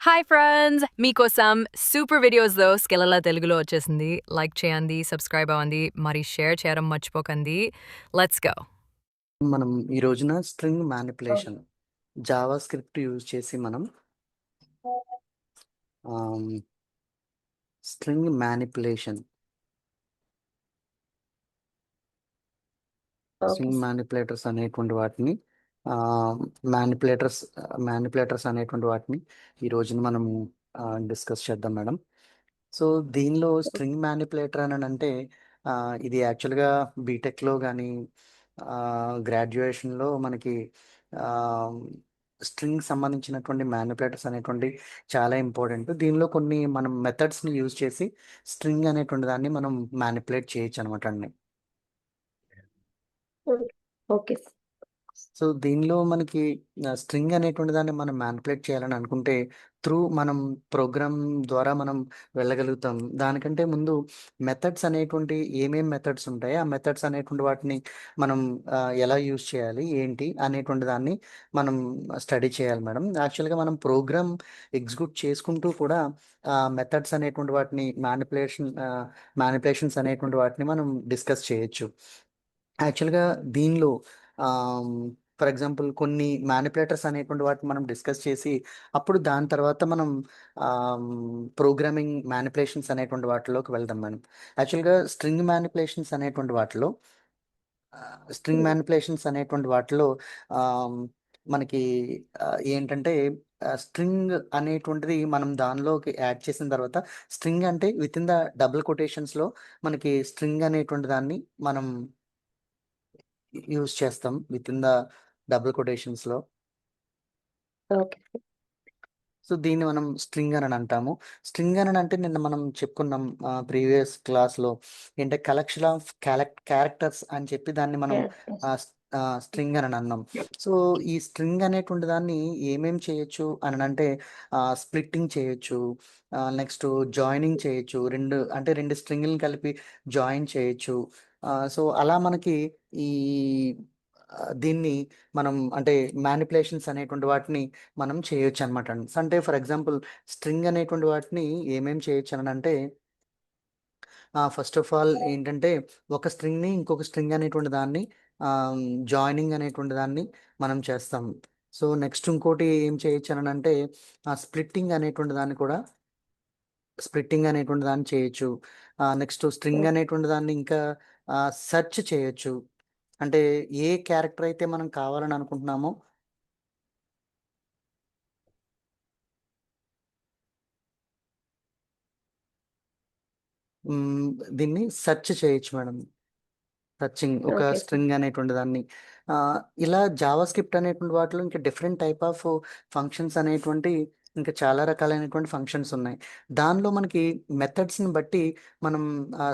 Hi friends! మీకోసం super వీడియోస్‌లో స్కిల్లల తెలుగులో వచ్చేసింది. లైక్ చేయండి, సబ్స్క్రైబ్ అవ్వండి, మరి షేర్ చేయడం మర్చిపోకండి. Let's go. మనం ఈ రోజున string manipulation Java script use చేసి మనం string manipulation okay. String manipulators అనేటువంటి వాటిని మ్యానిపులేటర్స్ అనేటువంటి వాటిని ఈ రోజున మనం డిస్కస్ చేద్దాం మేడం. సో దీనిలో స్ట్రింగ్ మ్యానిపులేటర్ అని అంటే ఇది యాక్చువల్గా బీటెక్లో కానీ గ్రాడ్యుయేషన్లో మనకి స్ట్రింగ్ సంబంధించినటువంటి మ్యానిపులేటర్స్ అనేటువంటి చాలా ఇంపార్టెంట్. దీనిలో కొన్ని మనం మెథడ్స్ని యూజ్ చేసి స్ట్రింగ్ అనేటువంటి దాన్ని మనం మ్యానిపులేట్ చేయొచ్చు అనమాట అండి. ఓకే. సో దీనిలో మనకి స్ట్రింగ్ అనేటువంటి దాన్ని మనం మ్యానిపులేట్ చేయాలని అనుకుంటే త్రూ మనం ప్రోగ్రామ్ ద్వారా మనం వెళ్ళగలుగుతాం. దానికంటే ముందు మెథడ్స్ అనేటువంటి ఏమేం మెథడ్స్ ఉంటాయి, ఆ మెథడ్స్ అనేటువంటి వాటిని మనం ఎలా యూజ్ చేయాలి ఏంటి అనేటువంటి దాన్ని మనం స్టడీ చేయాలి మేడం. యాక్చువల్గా మనం ప్రోగ్రామ్ ఎగ్జిక్యూట్ చేసుకుంటూ కూడా మెథడ్స్ అనేటువంటి వాటిని మ్యానిపులేషన్స్ అనేటువంటి వాటిని మనం డిస్కస్ చేయొచ్చు. యాక్చువల్గా దీనిలో ఫర్ ఎగ్జాంపుల్ కొన్ని మ్యానిపులేటర్స్ అనేటువంటి వాటిని మనం డిస్కస్ చేసి అప్పుడు దాని తర్వాత మనం ప్రోగ్రామింగ్ మ్యానిపులేషన్స్ అనేటువంటి వాటిలోకి వెళ్దాం మనం. యాక్చువల్గా స్ట్రింగ్ మ్యానిపులేషన్స్ అనేటువంటి వాటిలో ఆమ్, మనకి ఏంటంటే స్ట్రింగ్ అనేటువంటిది మనం దానిలోకి యాడ్ చేసిన తర్వాత స్ట్రింగ్ అంటే విత్ ఇన్ ద డబుల్ కొటేషన్స్లో మనకి స్ట్రింగ్ అనేటువంటి దాన్ని మనం యూజ్ చేస్తాం విత్ ఇన్ ద డబుల్ కొటేషన్స్లో. ఓకే. సో దీన్ని మనం స్ట్రింగ్ అని అంటాము. స్ట్రింగ్ అని అంటే నిన్న మనం చెప్పుకున్నాం ప్రీవియస్ క్లాస్లో ఏంటంటే కలెక్షన్ ఆఫ్ క్యారెక్టర్స్ అని చెప్పి దాన్ని మనం క్యారెక్టర్స్. స్ట్రింగ్ అని అన్నాం. సో ఈ స్ట్రింగ్ అనేటువంటి దాన్ని ఏమేం చేయొచ్చు అని అంటే స్ప్లిట్టింగ్ చేయొచ్చు, నెక్స్ట్ జాయినింగ్ చేయొచ్చు, రెండు స్ట్రింగ్లను కలిపి జాయిన్ చేయొచ్చు. సో అలా మనకి ఈ దీన్ని మనం అంటే మ్యానిపులేషన్స్ అనేటువంటి వాటిని మనం చేయొచ్చు అనమాట. అంటే ఫర్ ఎగ్జాంపుల్ స్ట్రింగ్ అనేటువంటి వాటిని ఏమేం చేయొచ్చు అని అంటే ఫస్ట్ ఆఫ్ ఆల్ ఏంటంటే ఒక స్ట్రింగ్ని ఇంకొక స్ట్రింగ్ అనేటువంటి దాన్ని జాయినింగ్ అనేటువంటి దాన్ని మనం చేస్తాం. సో నెక్స్ట్ ఇంకోటి ఏం చేయొచ్చు అని అంటే స్ప్లిట్టింగ్ అనేటువంటి దాన్ని చేయొచ్చు. నెక్స్ట్ స్ట్రింగ్ అనేటువంటి దాన్ని ఇంకా సెర్చ్ చేయొచ్చు. అంటే ఏ క్యారెక్టర్ అయితే మనం కావాలని అనుకుంటున్నామో దీన్ని సెర్చ్ చేయొచ్చు మేడం. టచింగ్ ఒక ఓకే. స్ట్రింగ్ అనేటువంటి దాన్ని ఇలా జావా స్క్రిప్ట్ అనేటువంటి వాటిలో ఇంకా డిఫరెంట్ టైప్ ఆఫ్ ఫంక్షన్స్ అనేటువంటి ఇంకా చాలా రకాలైనటువంటి ఫంక్షన్స్ ఉన్నాయి. దానిలో మనకి మెథడ్స్ని బట్టి మనం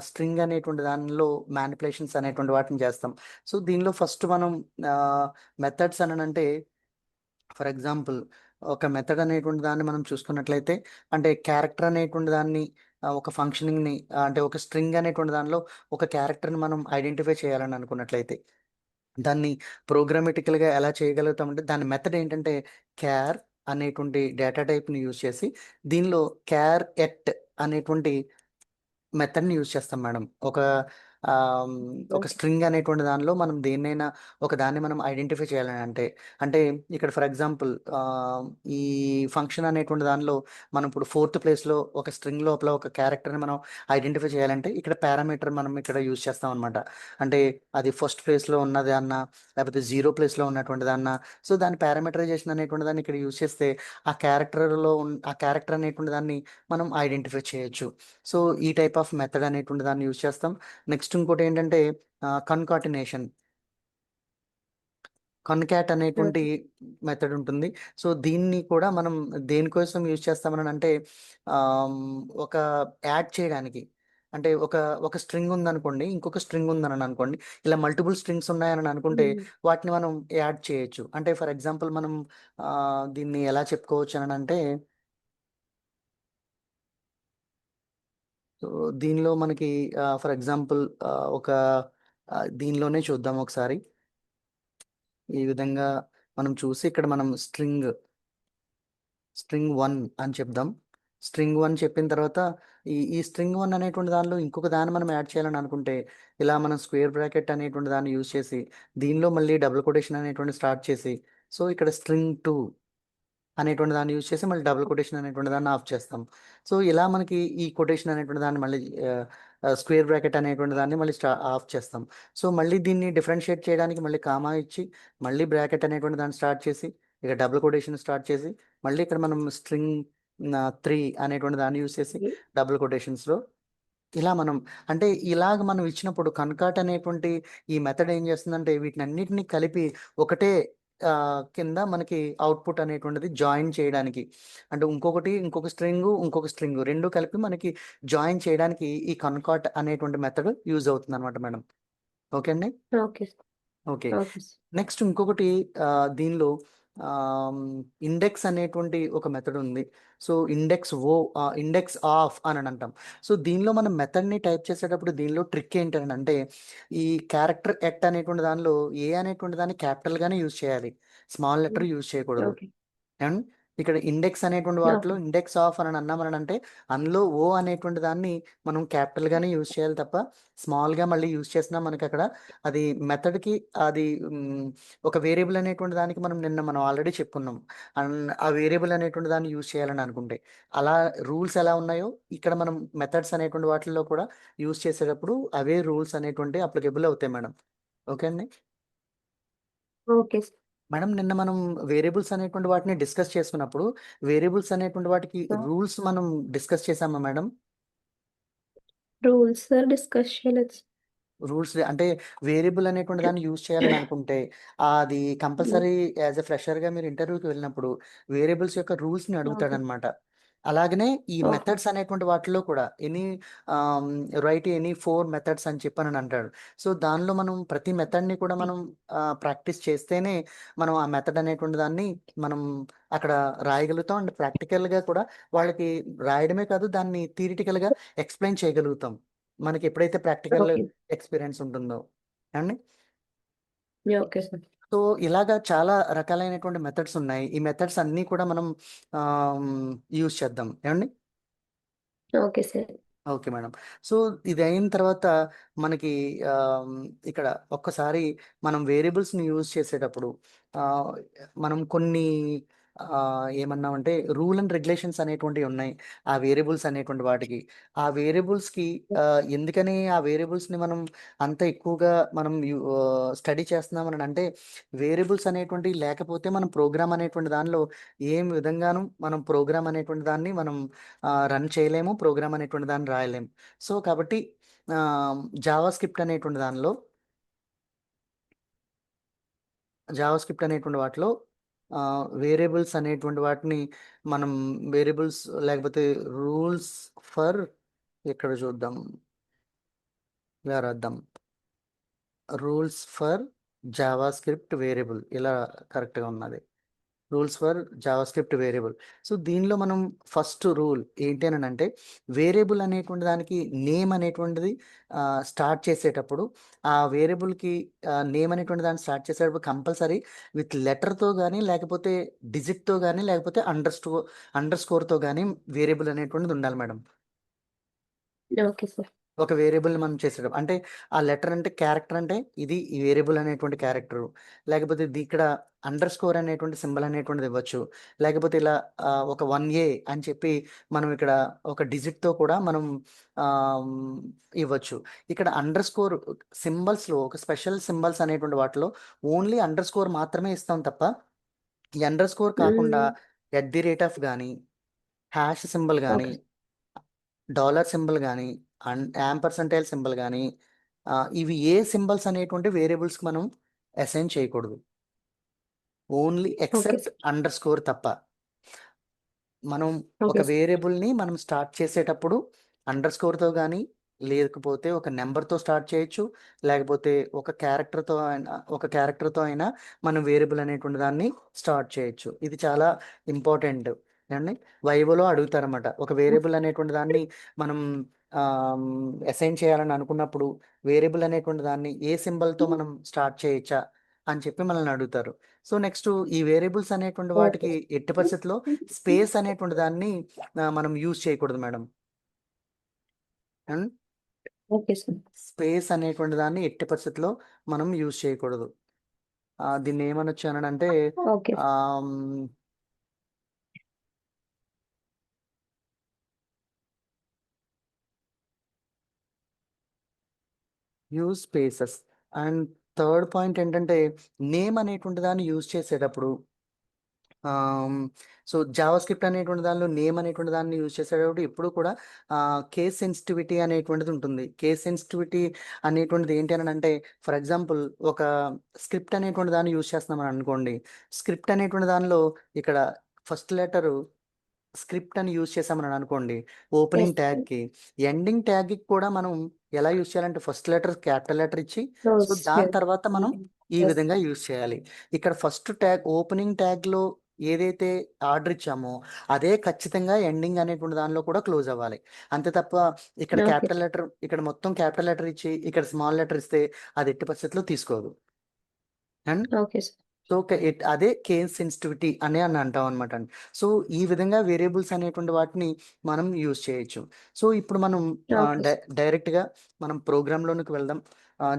స్ట్రింగ్ అనేటువంటి దానిలో మ్యానిపులేషన్స్ అనేటువంటి వాటిని చేస్తాం. సో దీనిలో ఫస్ట్ మనం మెథడ్స్ అని అంటే ఫర్ ఎగ్జాంపుల్ ఒక మెథడ్ అనేటువంటి దాన్ని మనం చూసుకున్నట్లయితే అంటే క్యారెక్టర్ అనేటువంటి దాన్ని ఒక ఫంక్షనింగ్ని అంటే ఒక స్ట్రింగ్ అనేటువంటి దానిలో ఒక క్యారెక్టర్ని మనం ఐడెంటిఫై చేయాలని అనుకున్నట్లయితే దాన్ని ప్రోగ్రామటికల్గా ఎలా చేయగలుగుతామంటే దాని మెథడ్ ఏంటంటే క్యార్ అనేటువంటి డేటా టైప్ని యూజ్ చేసి దీనిలో క్యార్ ఎట్ అనేటువంటి మెథడ్ని యూజ్ చేస్తాం మేడం. ఒక ఓకే. స్ట్రింగ్ అనేటువంటి దానిలో మనం దేన్నైనా ఒక దాన్ని మనం ఐడెంటిఫై చేయాలని అంటే ఇక్కడ ఫర్ ఎగ్జాంపుల్ ఈ ఫంక్షన్ అనేటువంటి దానిలో మనం ఇప్పుడు ఫోర్త్ ప్లేస్లో ఒక స్ట్రింగ్ లోపల ఒక క్యారెక్టర్ని మనం ఐడెంటిఫై చేయాలంటే ఇక్కడ పారామీటర్ మనం ఇక్కడ యూజ్ చేస్తాం అనమాట. అంటే అది ఫస్ట్ ప్లేస్లో ఉన్నది అన్న లేకపోతే జీరో ప్లేస్లో ఉన్నటువంటిది అన్న సో దాని పారామీటరైజేషన్ అనేటువంటి దాన్ని ఇక్కడ యూజ్ చేస్తే ఆ క్యారెక్టర్ అనేటువంటి దాన్ని మనం ఐడెంటిఫై చేయొచ్చు. సో ఈ టైప్ ఆఫ్ మెథడ్ అనేటువంటి దాన్ని యూజ్ చేస్తాం. నెక్స్ట్ ఇంకోటి ఏంటంటే కన్కాటినేషన్ కన్కాట్ అనేటువంటి ఓకే. మెథడ్ ఉంటుంది. సో దీన్ని కూడా మనం దేనికోసం యూజ్ చేస్తామని అంటే ఒక యాడ్ చేయడానికి అంటే ఒక స్ట్రింగ్ ఉందనుకోండి, ఇంకొక స్ట్రింగ్ ఉందని అనుకోండి, ఇలా మల్టిపుల్ స్ట్రింగ్స్ ఉన్నాయని అనుకుంటే వాటిని మనం యాడ్ చేయొచ్చు. అంటే ఫర్ ఎగ్జాంపుల్ మనం దీన్ని ఎలా చెప్పుకోవచ్చు అని అంటే సో దీనిలో మనకి ఫర్ ఎగ్జాంపుల్ ఒక దీనిలోనే చూద్దాం ఒకసారి. ఈ విధంగా మనం చూసి ఇక్కడ మనం స్ట్రింగ్ 1 అని చెప్దాం. స్ట్రింగ్ 1 చెప్పిన తర్వాత ఈ స్ట్రింగ్ 1 అనేటువంటి దానిలో ఇంకొక దాన్ని మనం యాడ్ చేయాలని అనుకుంటే ఇలా మనం స్క్వేర్ బ్రాకెట్ అనేటువంటి దాన్ని యూజ్ చేసి దీనిలో మళ్ళీ డబుల్ కొటేషన్ అనేటువంటి స్టార్ట్ చేసి సో ఇక్కడ స్ట్రింగ్ 2 అనేటువంటి దాన్ని యూజ్ చేసి మళ్ళీ డబుల్ కొటేషన్ అనేటువంటి దాన్ని ఆఫ్ చేస్తాం. సో ఇలా మనకి ఈ కొటేషన్ అనేటువంటి దాన్ని మళ్ళీ స్క్వేర్ బ్రాకెట్ అనేటువంటి దాన్ని మళ్ళీ ఆఫ్ చేస్తాం. సో మళ్ళీ దీన్ని డిఫరెన్షియేట్ చేయడానికి మళ్ళీ కామా ఇచ్చి మళ్ళీ బ్రాకెట్ అనేటువంటి దాన్ని స్టార్ట్ చేసి ఇక డబుల్ కొటేషన్ స్టార్ట్ చేసి మళ్ళీ ఇక్కడ మనం స్ట్రింగ్ 3 అనేటువంటి దాన్ని యూజ్ చేసి డబుల్ కొటేషన్స్లో ఇలా మనం అంటే ఇలాగ మనం ఇచ్చినప్పుడు కన్కాట్ అనేటువంటి ఈ మెథడ్ ఏం చేస్తుందంటే వీటినన్నిటిని కలిపి ఒకటే కింద మనకి అవుట్పుట్ అనేటువంటిది జాయిన్ చేయడానికి అంటే ఇంకొక స్ట్రింగ్ రెండు కలిపి మనకి జాయిన్ చేయడానికి ఈ కన్కాట్ అనేటువంటి మెథడ్ యూజ్ అవుతుంది అనమాట మేడం. ఓకే అండి. Okay okay. ఓకే నెక్స్ట్ ఇంకొకటి దీనిలో ఇండెక్స్ అనేటువంటి ఒక మెథడ్ ఉంది. సో ఇండెక్స్ ఆఫ్ అని అంటాం. సో దీనిలో మనం మెథడ్ని టైప్ చేసేటప్పుడు దీనిలో ట్రిక్ ఏంటంటే ఈ క్యారెక్టర్ ఎట్ అనేటువంటి దానిలో ఏ అనేటువంటి దాన్ని క్యాపిటల్గానే యూజ్ చేయాలి, స్మాల్ లెటర్ యూజ్ చేయకూడదు. ఓకే అండ్ ఇక్కడ ఇండెక్స్ అనేటువంటి వాటిలో ఇండెక్స్ ఆఫ్ అని అన్నామని అంటే అందులో ఓ అనేటువంటి దాన్ని మనం క్యాపిటల్గానే యూజ్ చేయాలి తప్ప స్మాల్గా మళ్ళీ యూజ్ చేసినా మనకి అక్కడ అది మెథడ్కి అది ఒక వేరియబుల్ అనేటువంటి దానికి మనం ఆల్రెడీ చెప్పుకున్నాం. అండ్ ఆ వేరియబుల్ అనేటువంటి దాన్ని యూజ్ చేయాలని అనుకుంటే అలా రూల్స్ ఎలా ఉన్నాయో ఇక్కడ మనం మెథడ్స్ అనేటువంటి వాటిల్లో కూడా యూజ్ చేసేటప్పుడు అవే రూల్స్ అనేటువంటి అప్లికేబుల్ అవుతాయి మేడం. ఓకే అండి. ఓకే మేడం నిన్న మనం వేరియబుల్స్ అనేటువంటి వాటిని డిస్కస్ చేసుకున్నప్పుడు వేరియబుల్స్ అనేటువంటి వాటికి రూల్స్ మనం డిస్కస్ చేసామా మేడం? రూల్స్ డిస్కస్ చేయలేదు. రూల్స్ అంటే వేరియబుల్ అనేటువంటి దాన్ని యూజ్ చేయాలని అనుకుంటే అది కంపల్సరీ యాజ్ ఎ ఫ్రెషర్గా మీరు ఇంటర్వ్యూకి వెళ్ళినప్పుడు వేరియబుల్స్ యొక్క రూల్స్ని ఓకే అడుగుతాడనమాట. అలాగనే ఈ ఓకే మెథడ్స్ అనేటువంటి వాటిలో కూడా రైట్ ఎనీ 4 మెథడ్స్ అని చెప్పని అంటాడు. సో దానిలో మనం ప్రతి మెథడ్ని కూడా మనం ప్రాక్టీస్ చేస్తేనే మనం ఆ మెథడ్ అనేటువంటి దాన్ని మనం అక్కడ రాయగలుగుతాం. అండ్ ప్రాక్టికల్గా కూడా వాళ్ళకి రాయడమే కాదు దాన్ని థియరిటికల్గా ఎక్స్ప్లెయిన్ చేయగలుగుతాం మనకి ఎప్పుడైతే ప్రాక్టికల్ ఓకే ఎక్స్పీరియన్స్ ఉంటుందో అండి. ఓకే సార్ సో ఇలాగా చాలా రకాలైనటువంటి మెథడ్స్ ఉన్నాయి. ఈ మెథడ్స్ అన్నీ కూడా మనం యూజ్ చేద్దాం ఏమండి. Okay sir okay madam. So ఇది అయిన తర్వాత మనకి ఇక్కడ ఒక్కసారి మనం వేరియబుల్స్ని యూజ్ చేసేటప్పుడు ఆహ్, మనం కొన్ని ఏమన్నామంటే రూల్ అండ్ రెగ్యులేషన్స్ అనేటువంటివి ఉన్నాయి ఆ వేరియబుల్స్ అనేటువంటి వాటికి. ఆ వేరియబుల్స్కి ఎందుకని ఆ వేరియబుల్స్ని మనం అంత ఎక్కువగా మనం స్టడీ చేస్తున్నామని అంటే వేరియబుల్స్ అనేటువంటివి లేకపోతే మనం ప్రోగ్రామ్ అనేటువంటి దానిలో ఏం విధంగానూ మనం ప్రోగ్రామ్ అనేటువంటి దాన్ని మనం రన్ చేయలేము, ప్రోగ్రామ్ అనేటువంటి దాన్ని రాయలేము. సో కాబట్టి జావా స్క్రిప్ట్ అనేటువంటి దానిలో జావా స్క్రిప్ట్ అనేటువంటి వాటిలో వేరియబుల్స్ అనేటువంటి వాటిని మనం వేరియబుల్స్ లేకపోతే రూల్స్ ఫర్ ఇక్కడ చూద్దాం ఇలా రాద్దాం rules for Java script variable ఇలా కరెక్ట్గా ఉన్నది. Rules for Java script variable. So దీనిలో మనం ఫస్ట్ రూల్ ఏంటి అని అంటే వేరియబుల్ అనేటువంటి దానికి నేమ్ అనేటువంటిది స్టార్ట్ చేసేటప్పుడు ఆ వేరియబుల్కి నేమ్ అనేటువంటి దాన్ని స్టార్ట్ చేసేటప్పుడు కంపల్సరీ విత్ లెటర్తో కానీ లేకపోతే డిజిట్తో కానీ లేకపోతే అండర్ స్కోర్తో కానీ వేరియబుల్ అనేటువంటిది ఉండాలి మేడం. ఓకే సార్ ఒక వేరియబుల్ని మనం చేసేటప్పుడు అంటే ఆ లెటర్ అంటే క్యారెక్టర్ అంటే ఇది ఈ వేరియబుల్ అనేటువంటి క్యారెక్టరు లేకపోతే ఇక్కడ అండర్ స్కోర్ అనేటువంటి సింబల్ అనేటువంటిది ఇవ్వచ్చు. లేకపోతే ఇలా ఒక 1A అని చెప్పి మనం ఇక్కడ ఒక డిజిట్తో కూడా మనం ఇవ్వచ్చు. ఇక్కడ అండర్ స్కోర్ సింబల్స్లో ఒక స్పెషల్ సింబల్స్ అనేటువంటి వాటిలో ఓన్లీ అండర్ స్కోర్ మాత్రమే ఇస్తాం తప్ప ఈ అండర్ స్కోర్ కాకుండా @ కానీ హ్యాష్ సింబల్ కానీ ఓకే డాలర్ సింబల్ కానీ యాంపర్సంటైల్ సింబల్ కానీ ఇవి ఏ సింబల్స్ అనేటువంటి వేరియబుల్స్కి మనం అసైన్ చేయకూడదు. Only okay except sir under score తప్ప. మనం ఒక ఓకే సార్ వేరియబుల్ని మనం స్టార్ట్ చేసేటప్పుడు అండర్ స్కోర్తో కానీ లేకపోతే ఒక నెంబర్తో స్టార్ట్ చేయొచ్చు లేకపోతే ఒక క్యారెక్టర్తో అయినా మనం వేరియబుల్ అనేటువంటి దాన్ని స్టార్ట్ చేయొచ్చు. ఇది చాలా ఇంపార్టెంట్ అండి. వైవోలో అడుగుతారన్నమాట ఒక వేరియబుల్ అనేటువంటి దాన్ని మనం అసైన్ చేయాలని అనుకున్నప్పుడు వేరియబుల్ అనేటువంటి దాన్ని ఏ సింబల్తో మనం స్టార్ట్ చేయొచ్చా అని చెప్పి మనల్ని అడుగుతారు. సో నెక్స్ట్ ఈ వేరియబుల్స్ అనేటువంటి ఓకే. వాటికి ఎట్టి పరిస్థితిలో స్పేస్ అనేటువంటి దాన్ని మనం యూజ్ చేయకూడదు madam. And okay sir. Space అనేటువంటి దాన్ని ఎట్టి పరిస్థితిలో మనం యూజ్ చేయకూడదు. దీన్ని ఏమనొచ్చు అనంటే okay. Um, use spaces. And third point ఏంటంటే నేమ్ అనేటువంటి దాన్ని యూజ్ చేసేటప్పుడు సో జావా స్క్రిప్ట్ అనేటువంటి దానిలో నేమ్ అనేటువంటి దాన్ని యూజ్ చేసేటప్పుడు ఎప్పుడు కూడా కేస్ సెన్సిటివిటీ అనేటువంటిది ఉంటుంది. కేస్ సెన్సిటివిటీ అనేటువంటిది ఏంటి అని అంటే ఫర్ ఎగ్జాంపుల్ ఒక స్క్రిప్ట్ అనేటువంటి దాన్ని యూజ్ చేస్తున్నామని అనుకోండి. స్క్రిప్ట్ అనేటువంటి దానిలో ఇక్కడ ఫస్ట్ లెటరు స్క్రిప్ట్ అని యూజ్ చేసామని అనుకోండి. Opening S. ట్యాగ్కి ఎండింగ్ ట్యాగ్కి కూడా మనం ఎలా యూజ్ చేయాలంటే ఫస్ట్ లెటర్ క్యాపిటల్ లెటర్ ఇచ్చి సో క్లోజ్ దాని చేయాలి. తర్వాత మనం ఈ ఎస్. విధంగా యూజ్ చేయాలి. ఇక్కడ ఫస్ట్ ట్యాగ్ ఓపెనింగ్ ట్యాగ్లో ఏదైతే ఆర్డర్ ఇచ్చామో అదే ఖచ్చితంగా ఎండింగ్ అనేటువంటి దానిలో కూడా క్లోజ్ అవ్వాలి. అంతే తప్ప ఇక్కడ ఓకే. క్యాపిటల్ లెటర్ ఇక్కడ మొత్తం క్యాపిటల్ లెటర్ ఇచ్చి ఇక్కడ స్మాల్ లెటర్ ఇస్తే అది ఎట్టి పరిస్థితుల్లో తీసుకోదు. And okay sir. సో అదే కేస్ సెన్సిటివిటీ అని అంటాం అనమాట అండి. సో ఈ విధంగా వేరియబుల్స్ అనేటువంటి వాటిని మనం యూజ్ చేయొచ్చు. సో ఇప్పుడు మనం ఓకే సార్. డైరెక్ట్గా మనం ప్రోగ్రాంలోనికి వెళ్దాం.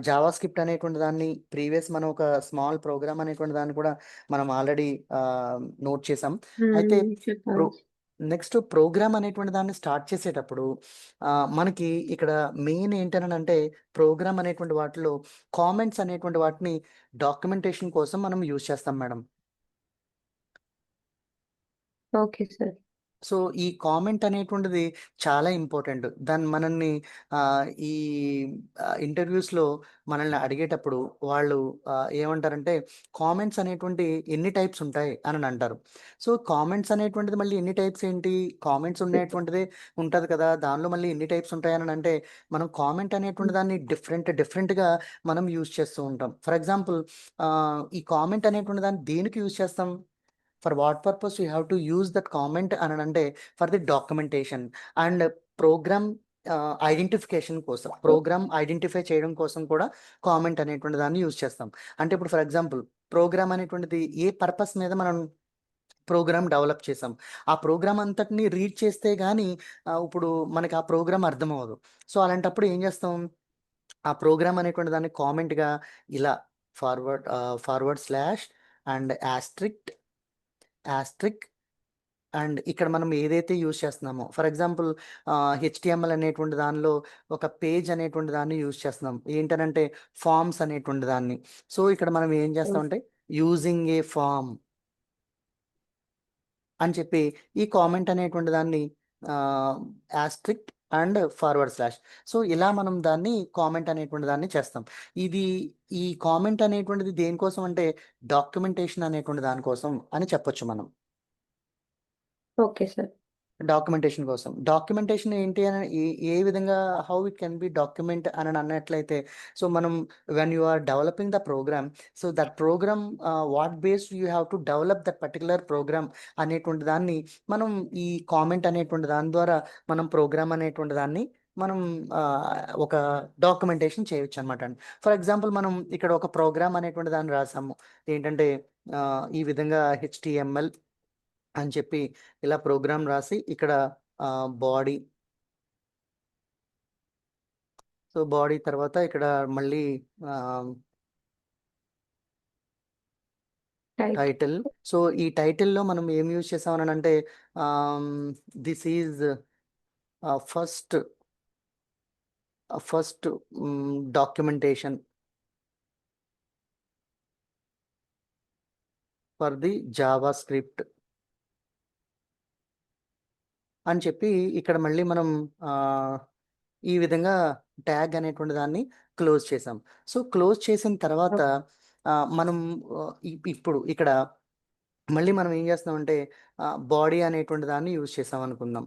జావా స్క్రిప్ట్ అనేటువంటి దాన్ని ప్రీవియస్ మనం ఒక స్మాల్ ప్రోగ్రామ్ అనేటువంటి దాన్ని కూడా మనం ఆల్రెడీ నోట్ చేసాం. అయితే ప్రో చెప్పండి. నెక్స్ట్ ప్రోగ్రామ్ అనేటువంటి దాన్ని స్టార్ట్ చేసేటప్పుడు మనకి ఇక్కడ మెయిన్ ఏంటని అంటే ప్రోగ్రామ్ అనేటువంటి వాటిలో కామెంట్స్ అనేటువంటి వాటిని డాక్యుమెంటేషన్ కోసం మనం యూజ్ చేస్తాం మేడం. Okay sir. సో ఈ కామెంట్ అనేటువంటిది చాలా ఇంపార్టెంట్. దాన్ని మనల్ని ఈ ఇంటర్వ్యూస్లో మనల్ని అడిగేటప్పుడు వాళ్ళు ఏమంటారంటే కామెంట్స్ అనేటువంటి ఎన్ని టైప్స్ ఉంటాయి అని అంటారు. సో కామెంట్స్ అనేటువంటిది మళ్ళీ ఎన్ని టైప్స్ ఏంటి, కామెంట్స్ ఉండేటువంటిదే ఉంటుంది కదా, దానిలో మళ్ళీ ఎన్ని టైప్స్ ఉంటాయని అంటే మనం కామెంట్ అనేటువంటి దాన్ని డిఫరెంట్గా మనం యూజ్ చేస్తూ ఉంటాం. ఫర్ ఎగ్జాంపుల్ ఈ కామెంట్ అనేటువంటి దాన్ని దేనికి యూజ్ చేస్తాం, for what purpose you have to use that comment అని అంటే for the documentation and program identification కోసం, ప్రోగ్రామ్ ఐడెంటిఫై చేయడం కోసం కూడా కామెంట్ అనేటువంటి దాన్ని యూజ్ చేస్తాం. అంటే ఇప్పుడు ఫర్ ఎగ్జాంపుల్ ప్రోగ్రామ్ అనేటువంటిది ఏ పర్పస్ మీద మనం ప్రోగ్రామ్ డెవలప్ చేసాం, ఆ ప్రోగ్రామ్ అంతటిని రీడ్ చేస్తే కానీ ఇప్పుడు మనకి ఆ ప్రోగ్రామ్ అర్థం అవ్వదు. సో అలాంటప్పుడు ఏం చేస్తాం, ఆ ప్రోగ్రామ్ అనేటువంటి దాన్ని కామెంట్గా ఇలా forward slash and asterisk and ఇక్కడ మనం ఏదైతే యూజ్ చేస్తున్నామో ఫర్ ఎగ్జాంపుల్ హెచ్టిఎంఎల్ అనేటువంటి దానిలో ఒక పేజ్ అనేటువంటి దాన్ని యూజ్ చేస్తున్నాం ఏంటనంటే ఫార్మ్స్ అనేటువంటి దాన్ని. సో ఇక్కడ మనం ఏం చేస్తామంటే యూజింగ్ ఏ ఫామ్ అని చెప్పి ఈ కామెంట్ అనేటువంటి దాన్ని asterisk and forward slash, so ఇలా మనం దాన్ని కామెంట్ అనేటువంటి దాన్ని చేస్తాం. ఇది ఈ కామెంట్ అనేటువంటిది దేనికోసం అంటే డాక్యుమెంటేషన్ అనేటువంటి దానికోసం అని చెప్పొచ్చు మనం. Okay sir. డాక్యుమెంటేషన్ కోసం. డాక్యుమెంటేషన్ ఏంటి అని ఏ విధంగా how it can be document అని అన్నట్లయితే సో మనం when you are developing the program, so that program what base you have to develop that particular program అనేటువంటి దాన్ని మనం ఈ కామెంట్ అనేటువంటి దాని ద్వారా మనం ప్రోగ్రామ్ అనేటువంటి దాన్ని మనం ఒక డాక్యుమెంటేషన్ చేయొచ్చు అనమాట అండి. ఫర్ ఎగ్జాంపుల్ మనం ఇక్కడ ఒక ప్రోగ్రామ్ అనేటువంటి దాన్ని రాసాము ఏంటంటే ఈ విధంగా హెచ్టిఎంఎల్ అని చెప్పి ఇలా ప్రోగ్రామ్ రాసి ఇక్కడ బాడీ, సో బాడీ తర్వాత ఇక్కడ మళ్ళీ టైటిల్. సో ఈ టైటిల్లో మనం ఏం యూజ్ చేసామని అంటే this is first documentation for the Java script అని చెప్పి ఇక్కడ మళ్ళీ మనం ఈ విధంగా ట్యాగ్ అనేటువంటి దాన్ని క్లోజ్ చేసాం. సో క్లోజ్ చేసిన తర్వాత మనం ఇప్పుడు ఇక్కడ మళ్ళీ మనం ఏం చేస్తామంటే బాడీ అనేటువంటి దాన్ని యూజ్ చేసాం అనుకుందాం.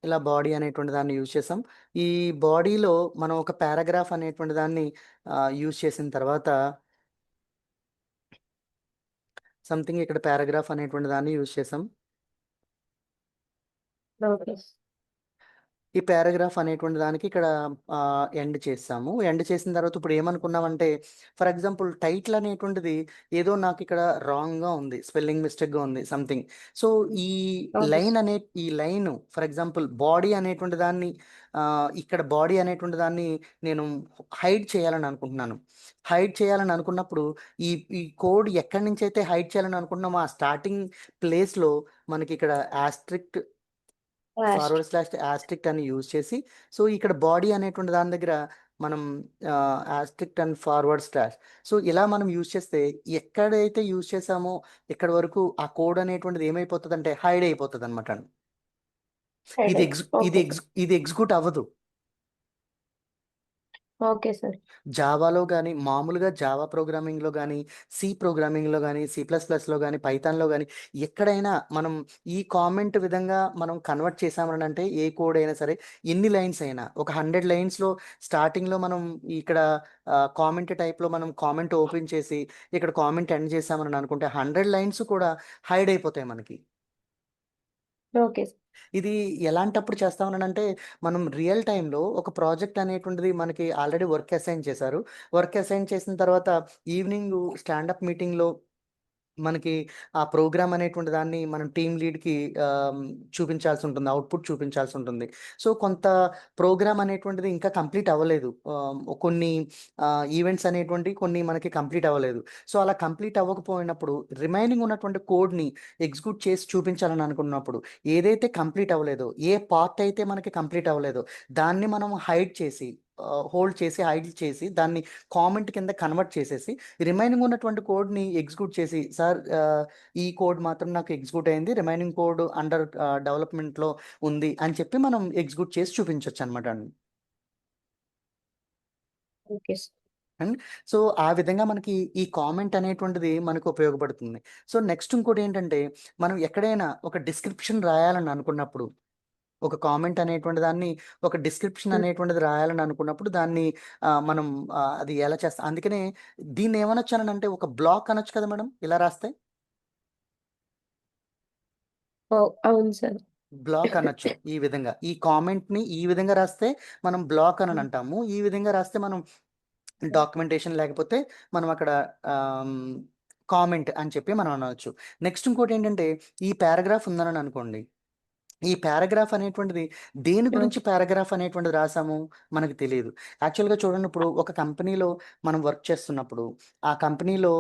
ఇలా బాడీ అనేటువంటి దాన్ని యూజ్ చేసాం. ఈ బాడీలో మనం ఒక పారాగ్రాఫ్ అనేటువంటి దాన్ని యూజ్ చేసిన తర్వాత సంథింగ్ ఇక్కడ పారాగ్రాఫ్ అనేటువంటి దాన్ని యూజ్ చేసాం. ఓకే. ఈ పారాగ్రాఫ్ అనేటువంటి దానికి ఇక్కడ ఎండ్ చేసాము. ఎండ్ చేసిన తర్వాత ఇప్పుడు ఏమనుకున్నామంటే ఫర్ ఎగ్జాంపుల్ టైటిల్ అనేటువంటిది ఏదో నాకు ఇక్కడ రాంగ్‌గా ఉంది. స్పెల్లింగ్ మిస్టేక్‌గా ఉంది సంథింగ్. సో, ఈ ఓకే లైన్ సార్. అనే ఈ లైను ఫర్ ఎగ్జాంపుల్ బాడీ అనేటువంటి దాన్ని ఇక్కడ బాడీ అనేటువంటి దాన్ని నేను హైడ్ చేయాలని అనుకుంటున్నాను. హైడ్ చేయాలని అనుకున్నప్పుడు ఈ ఈ కోడ్ ఎక్కడి నుంచైతే హైడ్ చేయాలని అనుకుంటున్నామో ఆ స్టార్టింగ్ ప్లేస్‌లో మనకిక్కడ యాస్ట్రిక్ట్ లాస్ట్. ఫార్వర్డ్ స్లాష్ యాస్ట్రిక్ట్ అని యూజ్ చేసి సో ఇక్కడ బాడీ అనేటువంటి దాని దగ్గర మనం యాస్ట్రిక్ట్ అండ్ ఫార్వర్డ్ స్లాష్ సో ఇలా మనం యూజ్ చేస్తే ఎక్కడైతే యూజ్ చేసామో ఇక్కడ వరకు ఆ కోడ్ అనేటువంటిది ఏమైపోతుంది అంటే హైడ్ అయిపోతుంది అనమాట. హైడ్ ఇది అయిపోయింది. Okay sir. ఇది ఎగ్జిక్యూట్ అవ్వదు. Okay sir. జావాలో గానీ, మామూలుగా జావా ప్రోగ్రామింగ్‌లో గానీ, సి ప్రోగ్రామింగ్‌లో గానీ, సి ప్లస్ ప్లస్‌లో గానీ, పైథాన్‌లో గానీ, ఎక్కడైనా మనం ఈ కామెంట్ విధంగా మనం కన్వర్ట్ చేశామనంటే ఏ కోడ్ అయినా సరే, ఎన్ని లైన్స్ అయినా ఒక 100 లైన్స్‌లో స్టార్టింగ్‌లో మనం ఇక్కడ కామెంట్ టైప్‌లో మనం కామెంట్ ఓపెన్ చేసి, ఇక్కడ కామెంట్ ఎండ్ చేశామని అనుకుంటే 100 లైన్స్ కూడా హైడ్ అయిపోతాయి మనకి. Okay sir. ఇది ఎలాంటప్పుడు చేస్తామనంటే, మనం రియల్ టైమ్‌లో ఒక ప్రాజెక్ట్ అనేటువంటిది మనకి ఆల్రెడీ వర్క్ అసైన్ చేశారు. వర్క్ అసైన్ చేసిన తర్వాత ఈవినింగు స్టాండప్ మీటింగ్‌లో మనకి ఆ ప్రోగ్రామ్ అనేటువంటి దాన్ని మనం టీమ్ లీడ్‌కి చూపించాల్సి ఉంటుంది. అవుట్‌పుట్ చూపించాల్సి ఉంటుంది. సో, కొంత ప్రోగ్రామ్ అనేటువంటిది ఇంకా కంప్లీట్ అవ్వలేదు. కొన్ని ఈవెంట్స్ అనేటువంటివి కొన్ని మనకి కంప్లీట్ అవ్వలేదు. సో, అలా కంప్లీట్ అవ్వకపోయినప్పుడు రిమైనింగ్ ఉన్నటువంటి కోడ్‌ని ఎగ్జిక్యూట్ చేసి చూపించాలని అనుకున్నప్పుడు ఏదైతే కంప్లీట్ అవ్వలేదో, ఏ పార్ట్ అయితే మనకి కంప్లీట్ అవ్వలేదో దాన్ని మనం హైడ్ చేసి హోల్డ్ చేసి, హైడ్ చేసి దాన్ని కామెంట్ కింద కన్వర్ట్ చేసేసి రిమైనింగ్ ఉన్నటువంటి కోడ్‌ని ఎగ్జిక్యూట్ చేసి సార్ ఈ కోడ్ మాత్రం నాకు ఎగ్జిక్యూట్ అయింది. రిమైనింగ్ కోడ్ అండర్ డెవలప్‌మెంట్‌లో ఉంది అని చెప్పి మనం ఎగ్జిక్యూట్ చేసి చూపించొచ్చనమాట అండి. Okay sir. అండ్ సో, ఆ విధంగా మనకి ఈ కామెంట్ అనేటువంటిది మనకు ఉపయోగపడుతుంది. సో, నెక్స్ట్ ఇంకోటేంటంటే మనం ఎక్కడైనా ఒక డిస్క్రిప్షన్ రాయాలని అనుకున్నప్పుడు ఒక కామెంట్ అనేటువంటి దాన్ని ఒక డిస్క్రిప్షన్ హ్మ్. అనేటువంటిది రాయాలని అనుకున్నప్పుడు దాన్ని మనం అది ఎలా చేస్తాం అందుకనే దీన్ని ఏమనొచ్చనంటే ఒక బ్లాక్ అనొచ్చు కదా మేడం ఇలా రాస్తే? అవును సార్. బ్లాక్ అనొచ్చు ఈ విధంగా. ఈ కామెంట్‌ని ఈ విధంగా రాస్తే మనం బ్లాక్ అని హ్మ్. అంటాము. ఈ విధంగా రాస్తే మనం డాక్యుమెంటేషన్ లేకపోతే మనం అక్కడ ఆహ్, కామెంట్ అని చెప్పి మనం అనవచ్చు. నెక్స్ట్ ఇంకోటేంటంటే ఈ పారాగ్రాఫ్ ఉందనని అనుకోండి. ఈ పారాగ్రాఫ్ అనేటువంటిది దేని హ్మ్. గురించి పారాగ్రాఫ్ అనేటువంటిది రాసాము మనకు తెలీదు. యాక్చువల్‌గా చూడండి ఇప్పుడు ఒక కంపెనీలో మనం వర్క్ చేస్తున్నప్పుడు, ఆ కంపెనీలో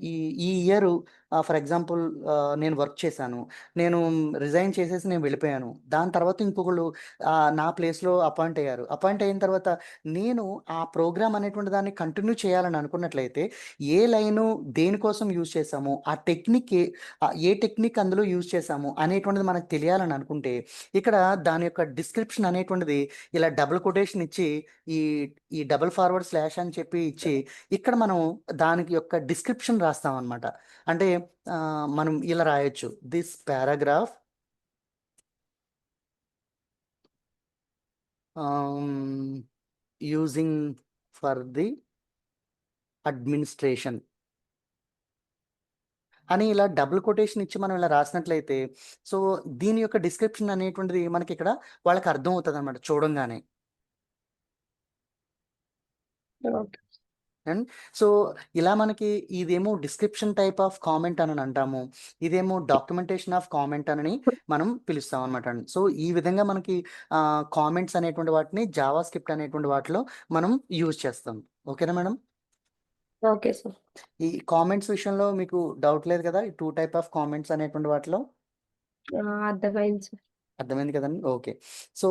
ఈ ఈ ఇయరు ఫర్ ఎగ్జాంపుల్ నేను వర్క్ చేశాను. నేను రిజైన్ చేసేసి నేను వెళ్ళిపోయాను. దాని తర్వాత ఇంకొకళ్ళు నా ప్లేస్‌లో అపాయింట్ అయ్యారు. అపాయింట్ అయిన తర్వాత నేను ఆ ప్రోగ్రామ్ అనేటువంటి దాన్ని కంటిన్యూ చేయాలని అనుకున్నట్లయితే, ఏ లైను దేనికోసం యూజ్ చేశాము, ఆ టెక్నిక్ ఏ టెక్నిక్ అందులో యూజ్ చేశాము అనేటువంటిది మనకు తెలియాలని అనుకుంటే, ఇక్కడ దాని యొక్క డిస్క్రిప్షన్ అనేటువంటిది ఇలా డబుల్ కొటేషన్ ఇచ్చి, ఈ ఈ డబుల్ ఫార్వర్డ్ స్లాష్ అని చెప్పి ఇచ్చి, ఇక్కడ మనం దానికి యొక్క డిస్క్రిప్షన్ రాస్తామనమాట. అంటే మనం ఇలా రాయొచ్చు. This paragraph using for the administration అని ఇలా డబుల్ కొటేషన్ ఇచ్చి మనం ఇలా రాసినట్లయితే, సో, దీని యొక్క డిస్క్రిప్షన్ అనేటువంటిది మనకిక్కడ వాళ్ళకి అర్థమవుతదనమాట చూడంగానే. ఓకే. అండ్ సో, ఇలా మనకి ఇదేమో డిస్క్రిప్షన్ టైప్ ఆఫ్ కామెంట్ అని అంటాము. ఇదేమో డాక్యుమెంటేషన్ ఆఫ్ కామెంట్ అని మనం పిలుస్తాం అనమాట అండి. సో, ఈ విధంగా మనకి కామెంట్స్ అనేటువంటి వాటిని జావా స్క్రిప్ట్ అనేటువంటి వాటిలో మనం యూజ్ చేస్తాం. ఓకేనా మేడం? Okay sir. ఈ కామెంట్స్ విషయంలో మీకు డౌట్ లేదు కదా? ఈ 2 టైప్ ఆఫ్ కామెంట్స్ అనేటువంటి వాటిలో అర్థమైంది సార్. అర్థమైంది కదండీ! ఓకే. సో,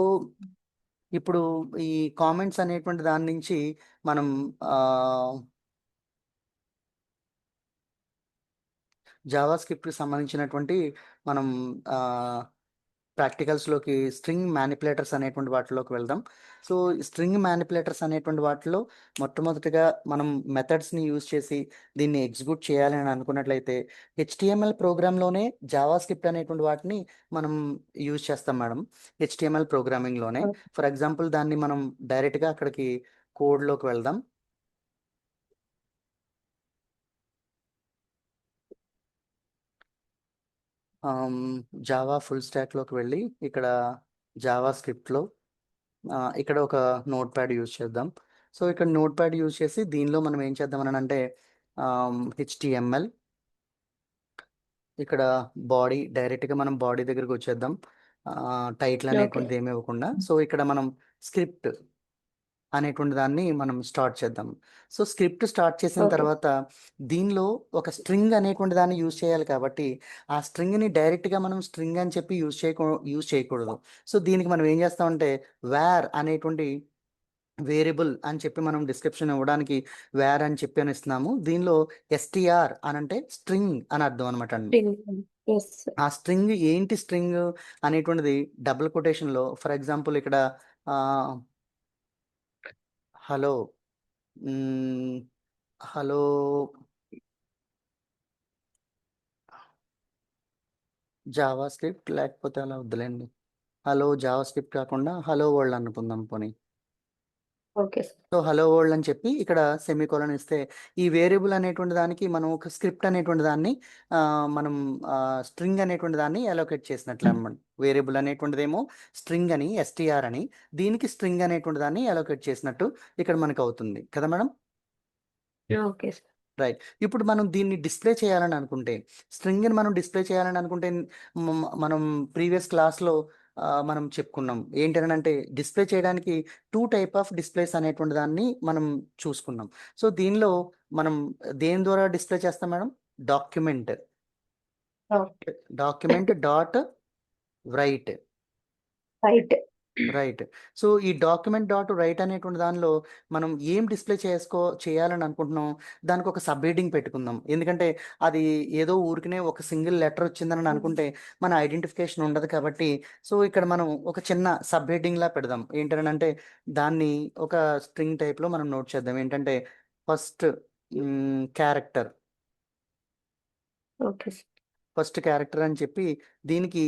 ఇప్పుడు ఈ కామెంట్స్ అనేటువంటి దాని నుంచి మనం ఆహ్, జావా స్క్రిప్ట్‌కి సంబంధించినటువంటి మనం ఆహ్, ప్రాక్టికల్స్‌లోకి స్ట్రింగ్ మానిప్యులేటర్స్ అనేటువంటి వాటిలోకి వెళ్దాం. సో, స్ట్రింగ్ మానిప్యులేటర్స్ అనేటువంటి వాటిలో మొట్టమొదటిగా మనం మెథడ్స్‌ని యూజ్ చేసి దీన్ని ఎగ్జిక్యూట్ చేయాలి అని అనుకున్నట్లయితే హెచ్‌టీఎంఎల్ ప్రోగ్రామ్‌లోనే జావా స్క్రిప్ట్ అనేటువంటి వాటిని మనం యూజ్ చేస్తాం మేడం. హెచ్‌టీఎంఎల్ ప్రోగ్రామింగ్‌లోనే. ఓకే. ఫర్ ఎగ్జాంపుల్ దాన్ని మనం డైరెక్ట్‌గా అక్కడికి కోడ్‌లోకి వెళ్దాం. జావా ఫుల్ స్టాక్‌లోకి వెళ్ళి ఇక్కడ జావా స్క్రిప్ట్‌లో ఇక్కడ ఒక నోట్ ప్యాడ్ యూజ్ చేద్దాం. సో ఇక్కడ నోట్ ప్యాడ్ యూజ్ చేసి దీనిలో మనం ఏం చేద్దాం అని అంటే HTML ఇక్కడ బాడీ డైరెక్ట్గా మనం బాడీ దగ్గరికి వచ్చేద్దాం. టైటిల్ ఓకే అనేటువంటిది ఏమి ఇవ్వకుండా. సో ఇక్కడ మనం స్క్రిప్ట్ అనేటువంటి దాన్ని మనం స్టార్ట్ చేద్దాం. సో స్క్రిప్ట్ స్టార్ట్ చేసిన ఓకే తర్వాత దీనిలో ఒక స్ట్రింగ్ అనేటువంటి దాన్ని యూజ్ చేయాలి కాబట్టి ఆ స్ట్రింగ్ని డైరెక్ట్గా మనం స్ట్రింగ్ అని చెప్పి యూజ్ చేయకూడదు. సో దీనికి మనం ఏం చేస్తామంటే వేర్ అనేటువంటి వేరియబుల్ అని చెప్పి మనం డిస్క్రిప్షన్ ఇవ్వడానికి వేర్ అని చెప్పి అని ఇస్తున్నాము. దీనిలో STR అని అంటే స్ట్రింగ్ అని అర్థం అనమాట అండి. ఎస్ ఆ స్ట్రింగ్ ఏంటి స్ట్రింగ్ అనేటువంటిది డబుల్ కొటేషన్లో ఫర్ ఎగ్జాంపుల్ ఇక్కడ హలో హలో జావా స్క్రిప్ట్ లేకపోతే అలా వద్దులేండి. హలో జావా స్క్రిప్ట్ కాకుండా హలో వరల్డ్ అనుకుందాం పోనీ. Okay sir so hello world అని చెప్పి ఇక్కడ సెమీకోలన్ ఇస్తే ఈ వేరియబుల్ అనేటువంటి దానికి మనం ఒక స్క్రిప్ట్ అనేటువంటి దాన్ని మనం స్ట్రింగ్ అనేటువంటి దాన్ని అలోకేట్ చేసినట్లు అన్నమాట. వేరియబుల్ అనేటువంటిదేమో స్ట్రింగ్ అని STR అని, దీనికి స్ట్రింగ్ అనేటువంటి దాన్ని అలోకేట్ చేసినట్టు ఇక్కడ మనకు అవుతుంది కదా మేడం. Okay sir right. ఇప్పుడు మనం దీన్ని డిస్ప్లే చేయాలని అనుకుంటే స్ట్రింగ్ని మనం డిస్ప్లే చేయాలని అనుకుంటే మనం ప్రీవియస్ క్లాస్లో మనం చెప్పుకున్నాం ఏంటంటే డిస్ప్లే చేయడానికి 2 టైప్ ఆఫ్ డిస్ప్లేస్ అనేటువంటి దాన్ని మనం చూసుకున్నాం. సో దీనిలో మనం దేని ద్వారా డిస్ప్లే చేస్తాం madam? Document dot right right right. So ఈ డాక్యుమెంట్ డాట్ రైట్ అనేటువంటి దానిలో మనం ఏం డిస్ప్లే చేయాలని అనుకుంటున్నాం, దానికి ఒక సబ్ హెడ్డింగ్ పెట్టుకుందాం. ఎందుకంటే అది ఏదో ఊరికనే ఒక సింగిల్ లెటర్ వచ్చిందని అనుకుంటే మన ఐడెంటిఫికేషన్ ఉండదు కాబట్టి సో ఇక్కడ మనం ఒక చిన్న సబ్ హెడ్డింగ్ లా పెడదాం. ఏంటంటే దాన్ని ఒక స్ట్రింగ్ టైప్లో మనం నోట్ చేద్దాం. ఏంటంటే first character okay sir first character అని చెప్పి దీనికి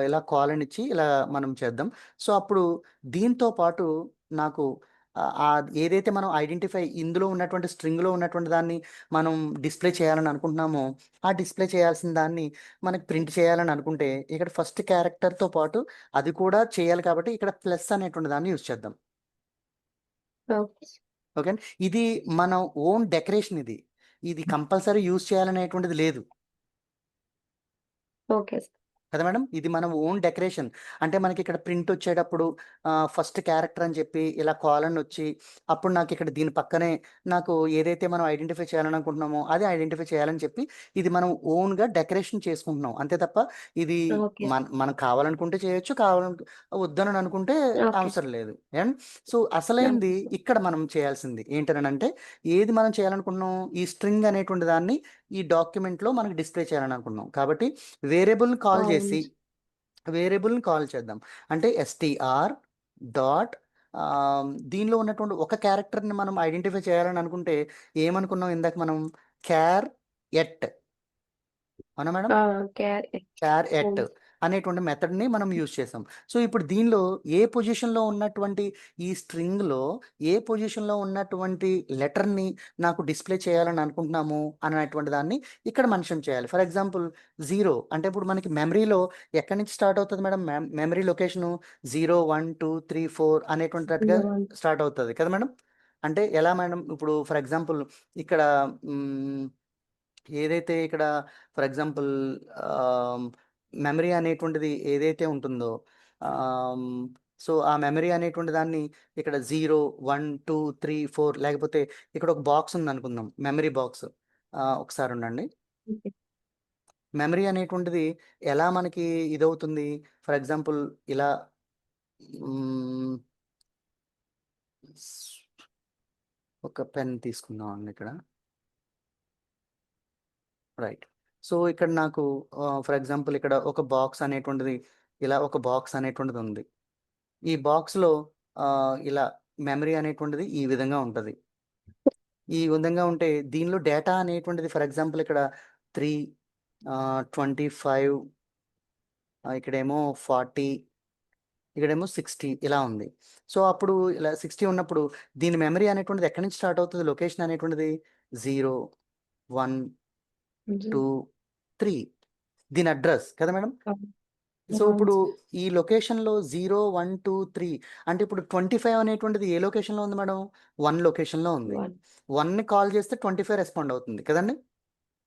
ఇలా కాలన్ ఇచ్చి ఇలా మనం చేద్దాం. సో అప్పుడు దీంతో పాటు నాకు ఏదైతే మనం ఐడెంటిఫై ఇందులో ఉన్నటువంటి స్ట్రింగ్లో ఉన్నటువంటి దాన్ని మనం డిస్ప్లే చేయాలని అనుకుంటున్నామో ఆ డిస్ప్లే చేయాల్సిన దాన్ని మనకి ప్రింట్ చేయాలని అనుకుంటే ఇక్కడ ఫస్ట్ క్యారెక్టర్తో పాటు అది కూడా చేయాలి కాబట్టి ఇక్కడ ప్లస్ అనేటువంటి దాన్ని యూజ్ చేద్దాం. Okay okay. ఇది మన ఓన్ డెకరేషన్. ఇది కంపల్సరీ యూజ్ చేయాలనేటువంటిది లేదు ఓకే సార్ కదా మేడం. ఇది మన ఓన్ డెకరేషన్. అంటే మనకి ఇక్కడ ప్రింట్ వచ్చేటప్పుడు ఫస్ట్ క్యారెక్టర్ అని చెప్పి ఇలా కాలన్ వచ్చి అప్పుడు నాకు ఇక్కడ దీని పక్కనే నాకు ఏదైతే మనం ఐడెంటిఫై చేయాలని అనుకుంటున్నామో అది ఐడెంటిఫై చేయాలని చెప్పి ఇది మనం ఓన్గా డెకరేషన్ చేసుకుంటున్నాం అంతే తప్ప ఇది ఓకే మనం కావాలనుకుంటే చేయొచ్చు, వద్దనని అనుకుంటే ఓకే అవసరం లేదు. అండ్ సో అసలైంది ఇక్కడ మనం చేయాల్సింది ఏంటనంటే ఏది మనం చేయాలనుకున్నాం, ఈ స్ట్రింగ్ అనేటువంటి దాన్ని ఈ డాక్యుమెంట్లో మనకి డిస్ప్లే చేయాలని అనుకున్నాం కాబట్టి వేరియబుల్ని కాల్ చేసి వేరియబుల్ని కాల్ చేద్దాం. అంటే STR డాట్ దీనిలో ఉన్నటువంటి ఒక క్యారెక్టర్ని మనం ఐడెంటిఫై చేయాలని అనుకుంటే ఏమనుకున్నాం ఇందాక మనం క్యార్ ఎట్ అవునా మేడం. క్యార్ ఎట్ అనేటువంటి మెథడ్ని మనం యూజ్ చేసాం. సో ఇప్పుడు దీనిలో ఏ పొజిషన్లో ఉన్నటువంటి ఈ స్ట్రింగ్లో ఏ పొజిషన్లో ఉన్నటువంటి లెటర్ని నాకు డిస్ప్లే చేయాలని అనుకుంటున్నాము అనేటువంటి దాన్ని ఇక్కడ మెన్షన్ చేయాలి. ఫర్ ఎగ్జాంపుల్ 0 అంటే ఇప్పుడు మనకి మెమరీలో ఎక్కడి నుంచి స్టార్ట్ అవుతుంది మేడం? మెమరీ లొకేషను 0 1 2 3 4 అనేటువంటిగా స్టార్ట్ అవుతుంది కదా మేడం. అంటే ఎలా మేడం? ఇప్పుడు ఫర్ ఎగ్జాంపుల్ ఇక్కడ ఏదైతే ఇక్కడ ఫర్ ఎగ్జాంపుల్ మెమరీ అనేటువంటిది ఏదైతే ఉంటుందో సో ఆ మెమరీ అనేటువంటి దాన్ని ఇక్కడ 0 1 2 3 4 లేకపోతే ఇక్కడ ఒక బాక్స్ ఉంది అనుకుందాం, మెమరీ బాక్స్. ఒకసారి ఉండండి. మెమరీ అనేటువంటిది ఎలా మనకి ఇదవుతుంది? ఫర్ ఎగ్జాంపుల్ ఇలా ఒక పెన్ తీసుకుందాం అండి ఇక్కడ. రైట్. సో ఇక్కడ నాకు ఫర్ ఎగ్జాంపుల్ ఇక్కడ ఒక బాక్స్ అనేటువంటిది ఇలా ఒక బాక్స్ అనేటువంటిది ఉంది. ఈ బాక్స్లో ఇలా మెమరీ అనేటువంటిది ఈ విధంగా ఉంటుంది. ఈ విధంగా ఉంటే దీనిలో డేటా అనేటువంటిది ఫర్ ఎగ్జాంపుల్ ఇక్కడ 3 25 ఇక్కడేమో 40 ఇక్కడేమో 60 ఇలా ఉంది. సో అప్పుడు ఇలా 60 ఉన్నప్పుడు దీని మెమరీ అనేటువంటిది ఎక్కడి నుంచి స్టార్ట్ అవుతుంది? లొకేషన్ అనేటువంటిది 0 1 2 3 దీని అడ్రస్ కదా మేడం. సో ఇప్పుడు అవును ఈ లొకేషన్లో 0, 1, 2, 3 అంటే ఇప్పుడు 25 అనేటువంటిది ఏ లొకేషన్లో ఉంది మేడం? 1 లొకేషన్లో ఉంది. వన్ 1ని కాల్ చేస్తే 25 రెస్పాండ్ అవుతుంది కదండి.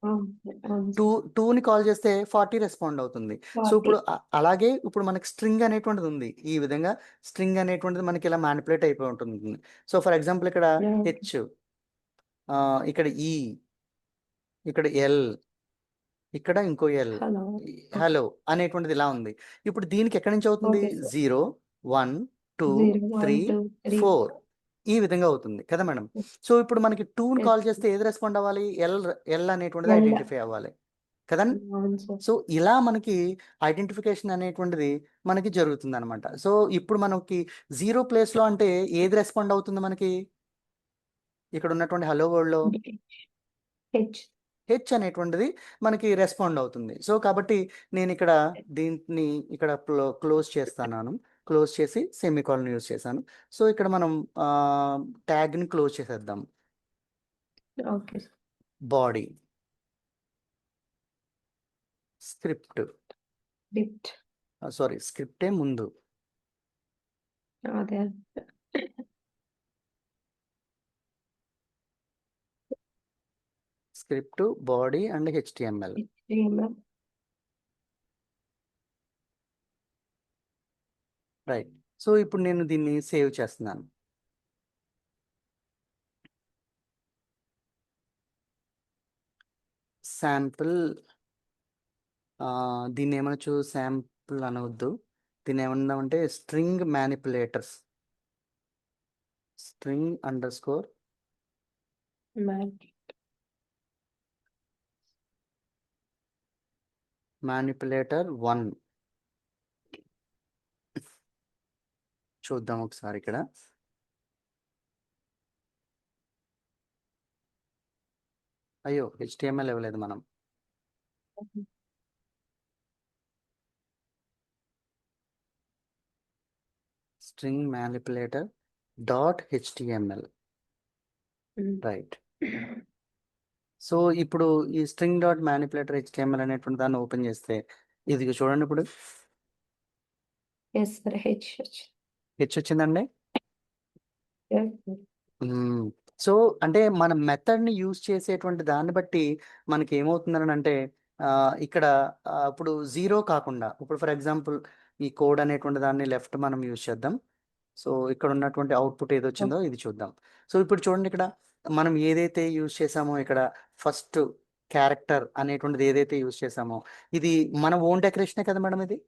అవును 2ని కాల్ చేస్తే 40 రెస్పాండ్ అవుతుంది. సో 40 ఇప్పుడు అలాగే ఇప్పుడు మనకి స్ట్రింగ్ అనేటువంటిది ఉంది. ఈ విధంగా స్ట్రింగ్ అనేటువంటిది మనకి ఇలా మ్యానిపులేట్ అయిపోయి ఉంటుంది. సో ఫర్ ఎగ్జాంపుల్ ఇక్కడ హెచ్, ఇక్కడ ఈ, ఇక్కడ ఎల్, ఇక్కడ ఇంకో ఎల్, హలో హలో అనేటువంటిది ఇలా ఉంది. ఇప్పుడు దీనికి ఎక్కడి నుంచి అవుతుంది? ఓకే సార్ 0, 1, 2, 0 3, 1 2 3 4 ఈ విధంగా అవుతుంది కదా మేడం. సో ఇప్పుడు మనకి 2ని కాల్ చేస్తే ఏది రెస్పాండ్ అవ్వాలి? ఎల్ అనేటువంటిది ఎల్ ఐడెంటిఫై అవ్వాలి కదండి. అవును సార్ సో ఇలా మనకి ఐడెంటిఫికేషన్ అనేటువంటిది మనకి జరుగుతుంది అనమాట. సో ఇప్పుడు మనకి 0 ప్లేస్లో అంటే ఏది రెస్పాండ్ అవుతుంది మనకి? ఇక్కడ ఉన్నటువంటి హలో వర్డ్లో హెచ్ హెచ్ అనేటువంటిది మనకి రెస్పాండ్ అవుతుంది. సో కాబట్టి నేను ఇక్కడ దీన్ని ఇక్కడ క్లోజ్ చేస్తున్నాను. క్లోజ్ చేసి సెమీకోలన్ యూజ్ చేశాను. సో ఇక్కడ మనం ట్యాగ్ని క్లోజ్ చేసేద్దాం. ఓకే సార్ బాడీ స్క్రిప్ట్ డిప్ట్ సారీ స్క్రిప్టే ముందు. అదే script body and HTML. HTML right. So ఇప్పుడు నేను దీన్ని సేవ్ చేస్తున్నాను. శాంపుల్ దీన్ని ఏమనొచ్చు? శాంపుల్ అనవద్దు. దీన్ని ఏమన్నామంటే string manipulators, string underscore manipulator 1 చూద్దాం ఒకసారి ఇక్కడ. అయ్యో హెచ్టిఎంఎల్ ఇవ్వలేదు మనం. String manipulator dot HTML. Right. So ఇప్పుడు ఈ స్ట్రింగ్ డాట్ మ్యానిపులేటర్ హెచ్టిఎంఎల్ అనేటువంటి దాన్ని ఓపెన్ చేస్తే ఇది చూడండి. ఇప్పుడు ఎస్ సార్ హెచ్ హెచ్ వచ్చిందండి. సో అంటే మన మెథడ్ని యూజ్ చేసేటువంటి దాన్ని బట్టి మనకి ఏమవుతుందని అంటే ఇక్కడ ఇప్పుడు 0 కాకుండా ఇప్పుడు ఫర్ ఎగ్జాంపుల్ ఈ కోడ్ అనేటువంటి దాన్ని లెఫ్ట్ మనం యూజ్ చేద్దాం. సో ఇక్కడ ఉన్నటువంటి అవుట్పుట్ ఏది వచ్చిందో ఇది చూద్దాం. సో ఇప్పుడు చూడండి, ఇక్కడ మనం ఏదైతే యూజ్ చేసామో ఇక్కడ ఫస్ట్ క్యారెక్టర్ అనేటువంటిది ఏదైతే యూజ్ చేసామో ఇది మన ఓన్ డెకరేషనే కదా మేడం. ఇది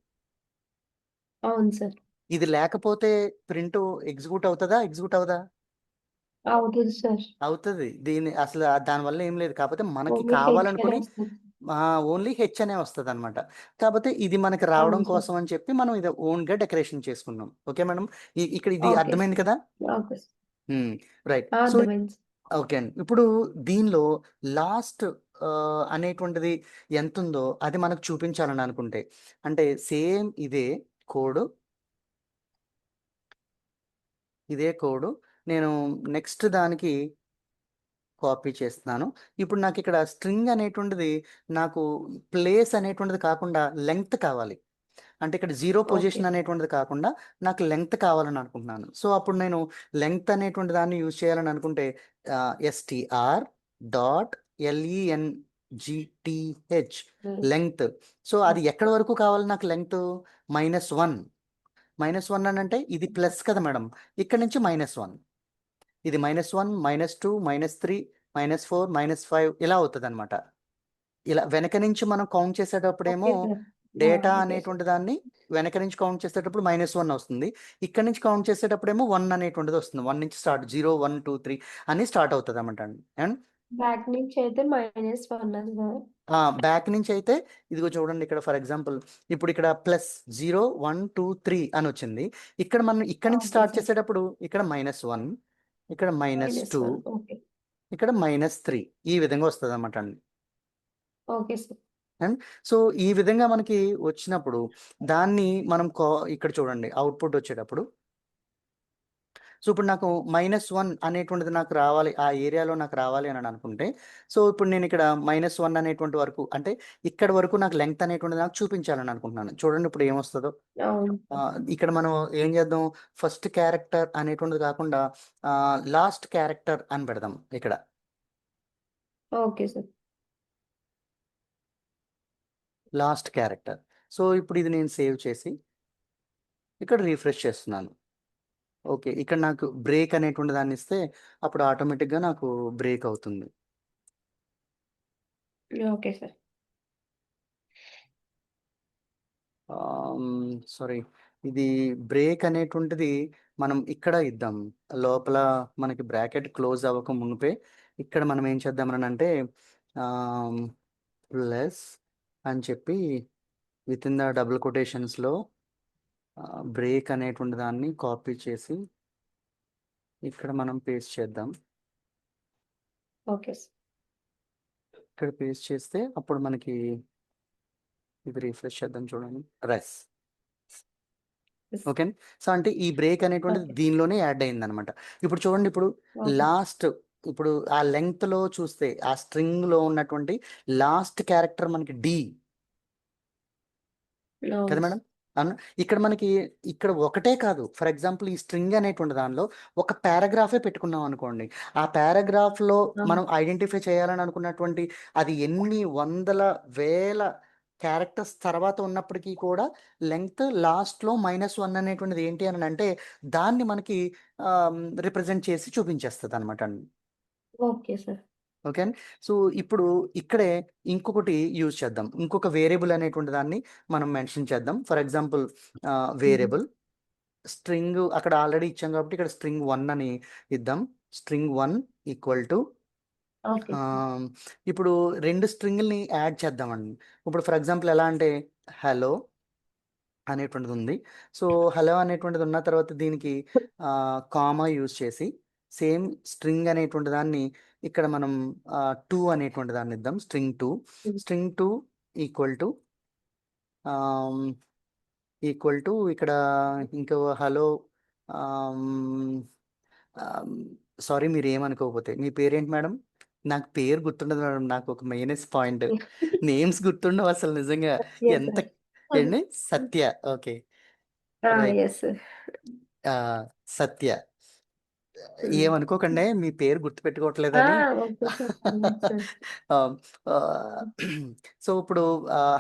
అవును సార్ ఇది లేకపోతే ప్రింట్ ఎగ్జిక్యూట్ అవుతుందా? ఎగ్జిక్యూట్ అవుదా? అవుతుంది సార్ అవుతుంది. దీని అసలు దానివల్ల ఏం లేదు. కాకపోతే మనకి ఓన్లీ హెచ్ కావాలనుకుని వస్తుంది ఓన్లీ హెచ్ అనే వస్తుంది అనమాట. కాకపోతే ఇది మనకి రావడం అవును సార్ కోసం అని చెప్పి మనం ఇది ఓన్గా డెకరేషన్ చేసుకున్నాం. Okay madam. ఇక్కడ ఇది ఓకే అర్థమైంది కదా. Okay right. సో అర్థమైంది ఓకే అండి. ఇప్పుడు దీనిలో లాస్ట్ అనేటువంటిది ఎంత ఉందో అది మనకు చూపించాలని అనుకుంటే అంటే సేమ్ ఇదే కోడ్ నేను నెక్స్ట్ దానికి కాపీ చేస్తున్నాను. ఇప్పుడు నాకు ఇక్కడ స్ట్రింగ్ అనేటువంటిది నాకు ప్లేస్ అనేటువంటిది కాకుండా లెంగ్త్ కావాలి. అంటే ఇక్కడ 0 పొజిషన్ అనేటువంటిది కాకుండా నాకు లెంగ్త్ కావాలని అనుకుంటున్నాను. సో అప్పుడు నేను లెంగ్త్ అనేటువంటి దాన్ని యూజ్ చేయాలని అనుకుంటే str dot length length. So అది ఎక్కడి వరకు కావాలి నాకు లెంగ్త్? -1. -1 అని అంటే ఇది ప్లస్ కదా మేడం. ఇక్కడ నుంచి -1, ఇది -1, -2, -3, -4, -5 ఇలా అవుతుంది అనమాట. ఇలా వెనక నుంచి మనం కౌంట్ చేసేటప్పుడేమో డేటా అనేటువంటి దాన్ని వెనక నుంచి కౌంట్ చేసేటప్పుడు -1 వస్తుంది. ఇక్కడ నుంచి కౌంట్ చేసేటప్పుడేమో 1 అనేటువంటిది వస్తుంది. 1 నుంచి స్టార్ట్ 0, 1, 2, 3 అని స్టార్ట్ అవుతుంది అనమాట. అండ్ బ్యాక్ నుంచి అయితే -1 బ్యాక్ నుంచి అయితే ఇదిగో చూడండి, ఇక్కడ ఫర్ ఎగ్జాంపుల్ ఇప్పుడు ఇక్కడ +0, 1, 2, 3 అని వచ్చింది. ఇక్కడ మనం ఇక్కడ నుంచి స్టార్ట్ చేసేటప్పుడు ఇక్కడ -1, ఇక్కడ -2, ఇక్కడ -3 ఈ విధంగా వస్తుంది అనమాట అండి. ఓకే సార్ అండ్ సో ఈ విధంగా మనకి వచ్చినప్పుడు దాన్ని మనం ఇక్కడ చూడండి అవుట్పుట్ వచ్చేటప్పుడు సో ఇప్పుడు నాకు -1 అనేటువంటిది నాకు రావాలి, ఆ ఏరియాలో నాకు రావాలి అని అనుకుంటే, సో ఇప్పుడు నేను ఇక్కడ -1 అనేటువంటి వరకు, అంటే ఇక్కడ వరకు నాకు లెంగ్త్ అనేటువంటిది నాకు చూపించాలని అనుకుంటున్నాను. చూడండి ఇప్పుడు ఏమొస్తుందో. అవును ఇక్కడ మనం ఏం చేద్దాం, ఫస్ట్ క్యారెక్టర్ అనేటువంటిది కాకుండా లాస్ట్ క్యారెక్టర్ అని పెడదాం ఇక్కడ. Okay sir last character. So ఇప్పుడు ఇది నేను సేవ్ చేసి ఇక్కడ రీఫ్రెష్ చేస్తున్నాను. ఓకే, ఇక్కడ నాకు బ్రేక్ అనేటువంటి దాన్ని ఇస్తే అప్పుడు ఆటోమేటిక్గా నాకు బ్రేక్ అవుతుంది. ఓకే సార్ సారీ, ఇది బ్రేక్ అనేటువంటిది మనం ఇక్కడ ఇద్దాం. లోపల మనకి బ్రాకెట్ క్లోజ్ అవ్వక మునిపే ఇక్కడ మనం ఏం చేద్దామని అంటే ప్లస్ అని చెప్పి విత్ ఇన్ ద డబుల్ కొటేషన్స్లో బ్రేక్ అనేటువంటి దాన్ని కాపీ చేసి ఇక్కడ మనం పేస్ట్ చేద్దాం. ఓకే సార్ ఇక్కడ పేస్ట్ చేస్తే అప్పుడు మనకి ఇది రీఫ్రెష్ చేద్దాం, చూడండి రెస్. ఓకే, సో అంటే ఈ బ్రేక్ అనేటువంటిది ఓకే దీనిలోనే యాడ్ అయింది అనమాట. ఇప్పుడు చూడండి, ఇప్పుడు ఓకే లాస్ట్, ఇప్పుడు ఆ లెంగ్త్ లో చూస్తే ఆ స్ట్రింగ్ లో ఉన్నటువంటి లాస్ట్ క్యారెక్టర్ మనకి డి కదా అవును మేడం. అవును, ఇక్కడ మనకి ఇక్కడ ఒకటే కాదు, ఫర్ ఎగ్జాంపుల్ ఈ స్ట్రింగ్ అనేటువంటి దానిలో ఒక పారాగ్రాఫే పెట్టుకున్నాం అనుకోండి, ఆ పారాగ్రాఫ్ లో మనం ఐడెంటిఫై చేయాలని అనుకున్నటువంటి అది ఎన్ని వందల వేల క్యారెక్టర్స్ తర్వాత ఉన్నప్పటికీ కూడా లెంగ్త్ లాస్ట్ లో -1 అనేటువంటిది ఏంటి అని అంటే దాన్ని మనకి రిప్రజెంట్ చేసి చూపించేస్తుంది అనమాట. ఓకే సార్ ఓకే, సో ఇప్పుడు ఇక్కడే ఇంకొకటి యూజ్ చేద్దాం, ఇంకొక వేరియబుల్ అనేటువంటి దాన్ని మనం మెన్షన్ చేద్దాం. ఫర్ ఎగ్జాంపుల్ వేరియబుల్ స్ట్రింగ్ అక్కడ ఆల్రెడీ ఇచ్చాం కాబట్టి ఇక్కడ string 1 అని ఇద్దాం. string 1 ఈక్వల్ టు ఓకే ఇప్పుడు రెండు స్ట్రింగ్ని యాడ్ చేద్దామండి. ఇప్పుడు ఫర్ ఎగ్జాంపుల్ ఎలా అంటే హలో అనేటువంటిది ఉంది. సో హలో అనేటువంటిది ఉన్న తర్వాత దీనికి కామా యూజ్ చేసి సేమ్ స్ట్రింగ్ అనేటువంటి దాన్ని ఇక్కడ మనం 2 అనేటువంటి దాన్ని ఇద్దాం. స్ట్రింగ్ 2 ఈక్వల్ టు ఇక్కడ ఇంకో హలో. సారీ, మీరు ఏమనుకోకపోతే మీ పేరేంటి మేడం? నాకు పేరు గుర్తుండదు మేడం, నాకు ఒక మైనస్ పాయింట్. నేమ్స్ గుర్తుండవు అసలు నిజంగా. ఎంత ఏంటి? సత్య. ఓకే రైట్, ఎస్ సత్య. ఏమనుకోకండి, మీ పేరు గుర్తుపెట్టుకోవట్లేదని. ఓకే సార్ సో ఇప్పుడు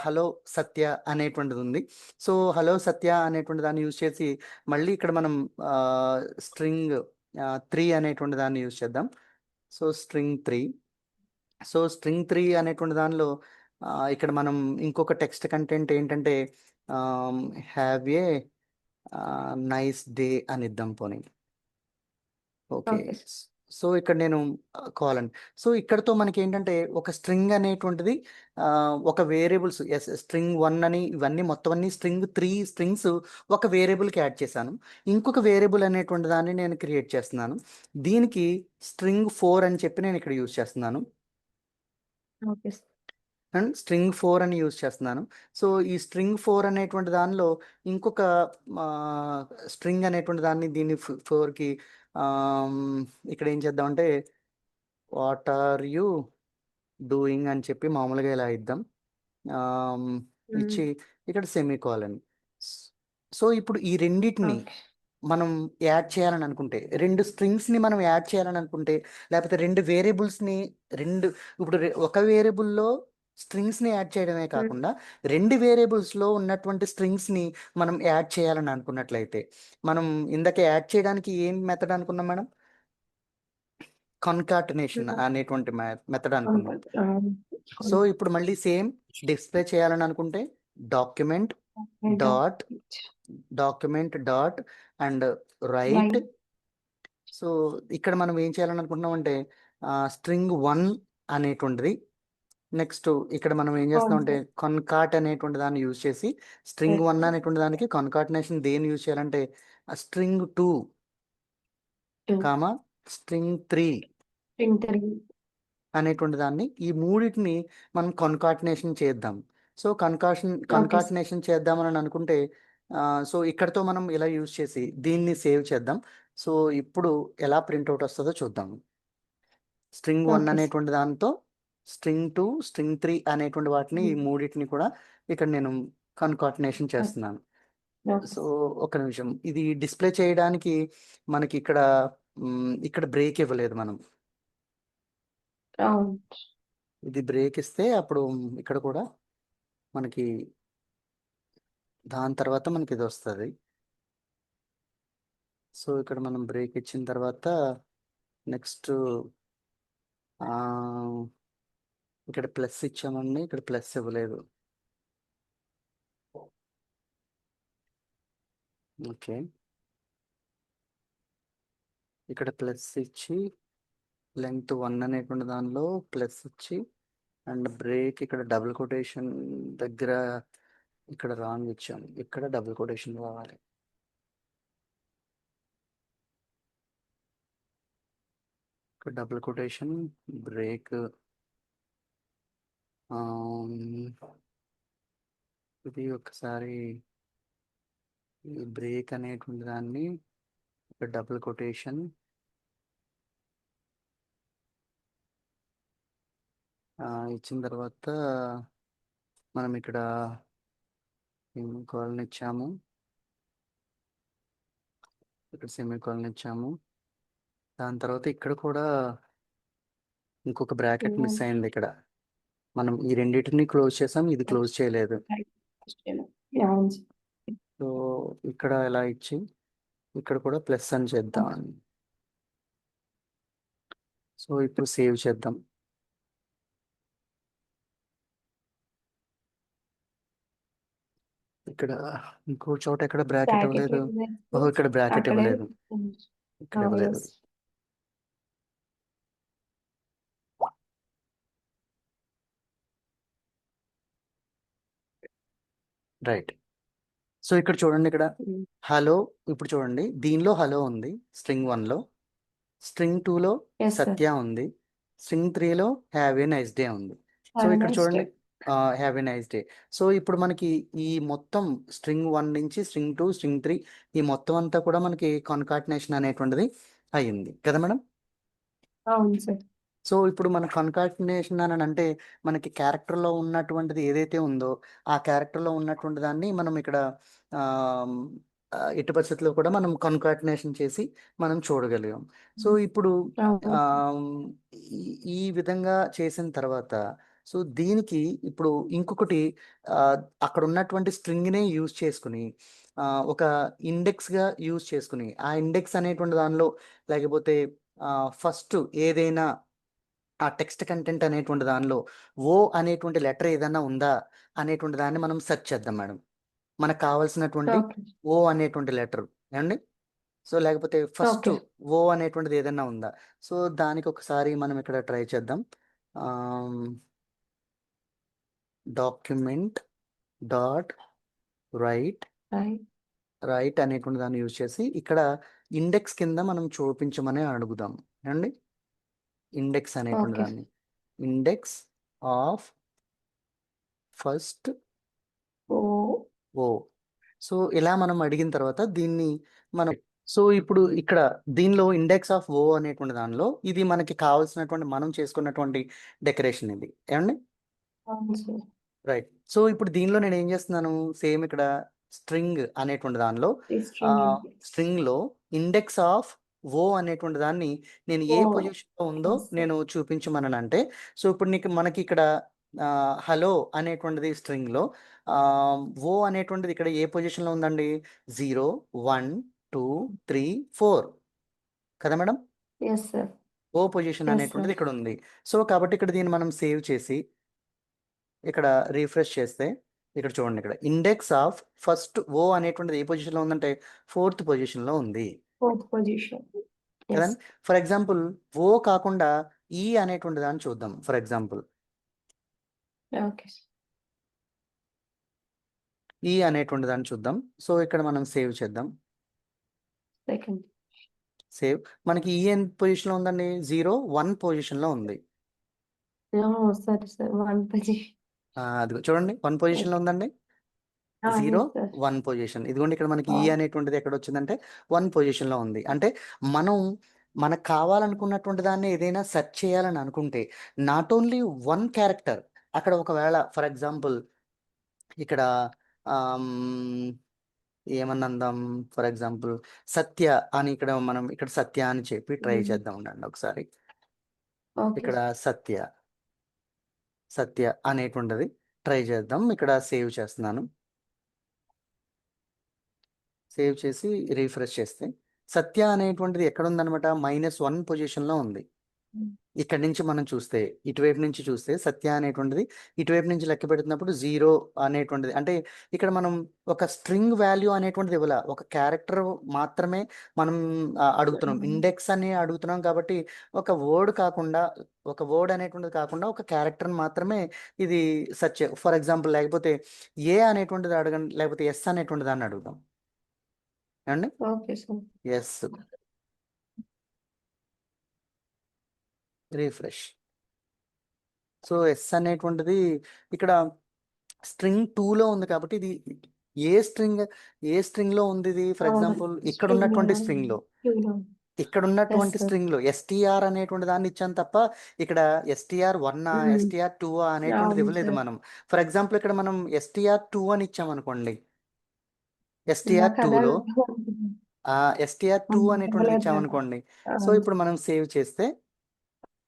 హలో సత్య అనేటువంటిది ఉంది. సో హలో సత్య అనేటువంటి దాన్ని యూజ్ చేసి మళ్ళీ ఇక్కడ మనం స్ట్రింగ్ 3 అనేటువంటి దాన్ని యూజ్ చేద్దాం. సో స్ట్రింగ్ 3 అనేటువంటి దానిలో ఇక్కడ మనం ఇంకొక టెక్స్ట్ కంటెంట్ ఏంటంటే హ్యావ్ ఏ నైస్ డే అని ఇద్దాం పోనీ. ఓకే, ఓకే సో ఇక్కడ నేను కావాలండి. సో ఇక్కడతో మనకి ఏంటంటే ఒక స్ట్రింగ్ అనేటువంటిది ఒక వేరియబుల్స్ స్ట్రింగ్ 1 అని ఇవన్నీ మొత్తం అన్ని స్ట్రింగ్ 3 స్ట్రింగ్స్ ఒక వేరియబుల్కి యాడ్ చేశాను. ఇంకొక వేరియబుల్ అనేటువంటి దాన్ని నేను క్రియేట్ చేస్తున్నాను. దీనికి స్ట్రింగ్ 4 అని చెప్పి నేను ఇక్కడ యూజ్ చేస్తున్నాను. ఓకే అండ్ స్ట్రింగ్ 4 అని యూజ్ చేస్తున్నాను. సో ఈ స్ట్రింగ్ 4 అనేటువంటి దానిలో ఇంకొక స్ట్రింగ్ అనేటువంటి దాన్ని దీన్ని 4కి ఇక్కడ ఏం చేద్దామంటే వాట్ ఆర్ యూ డూయింగ్ అని చెప్పి మామూలుగా ఇలా ఇద్దాం. ఇచ్చి ఇక్కడ సెమీకోలన్. సో ఇప్పుడు ఈ రెండింటిని మనం యాడ్ చేయాలని అనుకుంటే, రెండు స్ట్రింగ్స్ని మనం యాడ్ చేయాలని అనుకుంటే, లేకపోతే రెండు వేరియబుల్స్ని ఇప్పుడు ఒక వేరియబుల్లో స్ట్రింగ్స్ని యాడ్ చేయడమే కాకుండా రెండు వేరియబుల్స్లో ఉన్నటువంటి స్ట్రింగ్స్ని మనం యాడ్ చేయాలని అనుకున్నట్లయితే మనం ఇందాక యాడ్ చేయడానికి ఏం మెథడ్ అనుకున్నాం మేడం? కన్కాటినేషన్ అనేటువంటి మెథడ్ అనుకున్నాం. సో ఇప్పుడు మళ్ళీ సేమ్ డిస్ప్లే చేయాలని అనుకుంటే document dot and right. So ఇక్కడ మనం ఏం చేయాలని అనుకుంటున్నాం అంటే స్ట్రింగ్ 1 అనేటువంటిది, నెక్స్ట్ ఇక్కడ మనం ఏం చేస్తాం అంటే కన్కాట్ అనేటువంటి దాన్ని యూజ్ చేసి స్ట్రింగ్ 1 అనేటువంటి దానికి కన్కాటినేషన్ దేని యూజ్ చేయాలంటే స్ట్రింగ్ 2 కామా స్ట్రింగ్ 3 అనేటువంటి దాన్ని, ఈ మూడింటిని మనం కన్కాటినేషన్ చేద్దాం. సో కన్కాటినేషన్ చేద్దామని అనుకుంటే సో ఇక్కడితో మనం ఇలా యూజ్ చేసి దీన్ని సేవ్ చేద్దాం. సో ఇప్పుడు ఎలా ప్రింట్అవుట్ వస్తుందో చూద్దాం. String 1 okay sir. అనేటువంటి దాంతో స్ట్రింగ్ 2, స్ట్రింగ్ 3 అనేటువంటి వాటిని ఈ మూడింటిని కూడా ఇక్కడ నేను కన్కాటినేషన్ చేస్తున్నాను. Okay so sir. ఒక నిమిషం, ఇది డిస్ప్లే చేయడానికి మనకి ఇక్కడ ఇక్కడ బ్రేక్ ఇవ్వలేదు మనం. అవును. ఇది బ్రేక్ ఇస్తే అప్పుడు ఇక్కడ కూడా మనకి దాని తర్వాత మనకి ఇది వస్తుంది. సో ఇక్కడ మనం బ్రేక్ ఇచ్చిన తర్వాత నెక్స్ట్ ఇక్కడ ప్లస్ ఇచ్చామండి, ఇక్కడ ప్లస్ ఇవ్వలేదు. ఓకే, ఇక్కడ ప్లస్ ఇచ్చి లెంగ్త్ 1 అనేటువంటి దానిలో ప్లస్ ఇచ్చి అండ్ బ్రేక్ ఇక్కడ డబుల్ కొటేషన్ దగ్గర ఇక్కడ రాంగ్ ఇచ్చాం, ఇక్కడ డబుల్ కొటేషన్ రావాలి. ఇక్కడ డబుల్ కొటేషన్ బ్రేక్ ఇది ఒకసారి ఈ బ్రేక్ అనేటువంటి దాన్ని ఇక్కడ డబుల్ కొటేషన్ ఇచ్చిన తర్వాత మనం ఇక్కడ సెమీకోలన్ ఇచ్చాము, ఇక్కడ సెమీకోలన్ ఇచ్చాము. దాని తర్వాత ఇక్కడ కూడా ఇంకొక బ్రాకెట్ మిస్ అయింది. ఇక్కడ మనం ఈ రెండింటిని క్లోజ్ చేసాం, ఇది క్లోజ్ చేయలేదు. అవును సార్. సో ఇక్కడ ఇలా ఇచ్చి ఇక్కడ కూడా ప్లస్ అని చేద్దాం. సో ఇప్పుడు సేవ్ చేద్దాం. ఇక్కడ ఇంకో చోట ఎక్కడ బ్రాకెట్ ఇవ్వలేదు. ఓహో, ఇక్కడ బ్రాకెట్ ఇవ్వలేదు, ఇక్కడ ఇవ్వలేదు. రైట్. సో ఇక్కడ చూడండి, ఇక్కడ హలో, ఇప్పుడు చూడండి దీనిలో హలో ఉంది స్ట్రింగ్ 1లో, స్ట్రింగ్ 2లో సత్య ఉంది, స్ట్రింగ్ 3లో హ్యావ్ ఏ నైస్ డే ఉంది. సో ఇక్కడ చూడండి have a nice day. So ఇప్పుడు మనకి ఈ మొత్తం స్ట్రింగ్ 1 నుంచి స్ట్రింగ్ 2, స్ట్రింగ్ 3 ఈ మొత్తం అంతా కూడా మనకి కాన్కాటినేషన్ అనేటువంటిది అయ్యింది కదా మేడం? అవును సార్. సో ఇప్పుడు మన కన్కాటినేషన్ అని అంటే మనకి క్యారెక్టర్లో ఉన్నటువంటిది ఏదైతే ఉందో ఆ క్యారెక్టర్లో ఉన్నటువంటి దాన్ని మనం ఇక్కడ ఎట్టి పరిస్థితుల్లో కూడా మనం కన్కాటినేషన్ చేసి మనం చూడగలిగాం. సో ఇప్పుడు ఈ విధంగా చేసిన తర్వాత సో దీనికి ఇప్పుడు ఇంకొకటి అక్కడ ఉన్నటువంటి స్ట్రింగ్నే యూజ్ చేసుకుని ఒక ఇండెక్స్గా యూజ్ చేసుకుని ఆ ఇండెక్స్ అనేటువంటి దానిలో లేకపోతే ఫస్ట్ ఏదైనా ఆ టెక్స్ట్ కంటెంట్ అనేటువంటి దానిలో ఓ అనేటువంటి లెటర్ ఏదైనా ఉందా అనేటువంటి దాన్ని మనం సెర్చ్ చేద్దాం మేడం. మనకు కావాల్సినటువంటి ఓ అనేటువంటి లెటర్ ఏమండి. సో లేకపోతే ఫస్ట్ ఓ అనేటువంటిది ఏదైనా ఉందా. సో దానికి ఒకసారి మనం ఇక్కడ ట్రై చేద్దాం. డాక్యుమెంట్ డాట్ రైట్ అనేటువంటి దాన్ని యూజ్ చేసి ఇక్కడ ఇండెక్స్ కింద మనం చూపించమని అడుగుదాం ఏమండి. ఇండెక్స్ అనేటువంటి దాన్ని index of first O. So ఇలా మనం అడిగిన తర్వాత దీన్ని మనం సో ఇప్పుడు ఇక్కడ దీనిలో ఇండెక్స్ ఆఫ్ ఓ అనేటువంటి దానిలో ఇది మనకి కావాల్సినటువంటి మనం చేసుకున్నటువంటి డెకరేషన్ ఇది ఏమండి. రైట్. సో ఇప్పుడు దీనిలో నేను ఏం చేస్తున్నాను, సేమ్ ఇక్కడ స్ట్రింగ్ అనేటువంటి దానిలో స్ట్రింగ్లో ఇండెక్స్ ఆఫ్ ఓ అనేటువంటి దాన్ని నేను ఏ పొజిషన్లో ఉందో నేను చూపించమని అంటే, సో ఇప్పుడు మనకి ఇక్కడ హలో అనేటువంటిది స్ట్రింగ్లో ఓ అనేటువంటిది ఇక్కడ ఏ పొజిషన్లో ఉందండి, 0, 1, 2, 3, 4 కదా మేడం. ఓ పొజిషన్ అనేటువంటిది ఇక్కడ ఉంది. సో కాబట్టి ఇక్కడ దీన్ని మనం సేవ్ చేసి ఇక్కడ రీఫ్రెష్ చేస్తే ఇక్కడ చూడండి, ఇక్కడ ఇండెక్స్ ఆఫ్ ఫస్ట్ ఓ అనేటువంటిది ఏ పొజిషన్లో ఉందంటే 4th పొజిషన్లో ఉంది కదండి. ఫర్ ఎగ్జాంపుల్ ఓ కాకుండా ఈ అనేటువంటి దాన్ని చూద్దాం. ఫర్ ఎగ్జాంపుల్ ఈ అనేటువంటి దాన్ని చూద్దాం. సో ఇక్కడ మనం సేవ్ చేద్దాం. సేవ్. మనకి ఈ ఎంత పొజిషన్లో ఉందండి, 0, 1 పొజిషన్లో ఉంది. అదిగో చూడండి 1 పొజిషన్లో ఉందండి. 0 yes, sir. 1 పొజిషన్. ఇదిగోండి ఇక్కడ మనకి ఈ Oh, అనేటువంటిది ఎక్కడొచ్చిందంటే 1 పొజిషన్‌లో ఉంది. అంటే మనం మనకు కావాలనుకున్నటువంటి దాన్ని ఏదైనా సెర్చ్ చేయాలని అనుకుంటే నాట్ ఓన్లీ 1 క్యారెక్టర్ అక్కడ ఒకవేళ ఫర్ ఎగ్జాంపుల్ ఇక్కడ ఆహ్, హ్మ్, ఏమని అందాం ఫర్ ఎగ్జాంపుల్ సత్య అని ఇక్కడ మనం ఇక్కడ సత్య అని చెప్పి ట్రై చేద్దాం ఉండండి ఒకసారి. okay, ఇక్కడ sir. సత్య అనేటువంటిది ట్రై చేద్దాం. ఇక్కడ సేవ్ చేస్తున్నాను. సేవ్ చేసి రిఫ్రెష్ చేస్తే సత్య అనేటువంటిది ఎక్కడుందనమాట -1 పొజిషన్‌లో ఉంది. Mm. ఇక్కడి నుంచి మనం చూస్తే ఇటువైపు నుంచి చూస్తే సత్య అనేటువంటిది ఇటువైపు నుంచి లెక్క పెడుతున్నప్పుడు 0 అనేటువంటిది అంటే ఇక్కడ మనం ఒక స్ట్రింగ్ వాల్యూ అనేటువంటిది ఇవ్వాల. ఒక క్యారెక్టర్ మాత్రమే మనం అడుగుతున్నాం. ఇండెక్స్ అని అడుగుతున్నాం కాబట్టి ఒక వర్డ్ అనేటువంటిది కాకుండా ఒక క్యారెక్టర్‌ని మాత్రమే ఇది సెర్చ్ ఫర్ ఎగ్జాంపుల్ లేకపోతే ఏ అనేటువంటిది అడగండి లేకపోతే ఎస్ అనేటువంటి దాన్ని అడుగుదాం. ఏవండి? Okay, sir. S refresh. So, S అనేటువంటిది ఇక్కడ స్ట్రింగ్ 2లో ఉంది కాబట్టి ఇది ఏ స్ట్రింగ్ ఏ స్ట్రింగ్‌లో ఉంది ఇది ఫర్ అవును. ఎగ్జాంపుల్ String ఇక్కడున్నటువంటి స్ట్రింగ్‌లో. queueలో. Yes, ఇక్కడున్నటువంటి sir. స్ట్రింగ్‌లో ఎస్‌టీఆర్ అనేటువంటి దాన్ని ఇచ్చాను తప్ప ఇక్కడ ఎస్‌టీఆర్1 Mm. ఎస్‌టీఆర్2 అనేటువంటిది అవును ఇవ్వలేదు సార్. మనం. ఫర్ ఎగ్జాంపుల్ ఇక్కడ మనం ఎస్‌టీఆర్2 అని ఇచ్చామనుకోండి. నాకు అదే ఎస్‌టీఆర్2లో అడుగుతున్నాను. ఎస్‌టీఆర్2 అనేటువంటిది ఇవ్వలేదు కదా. ఇచ్చామనుకోండి. సో, అవును. ఇప్పుడు మనం సేవ్ చేస్తే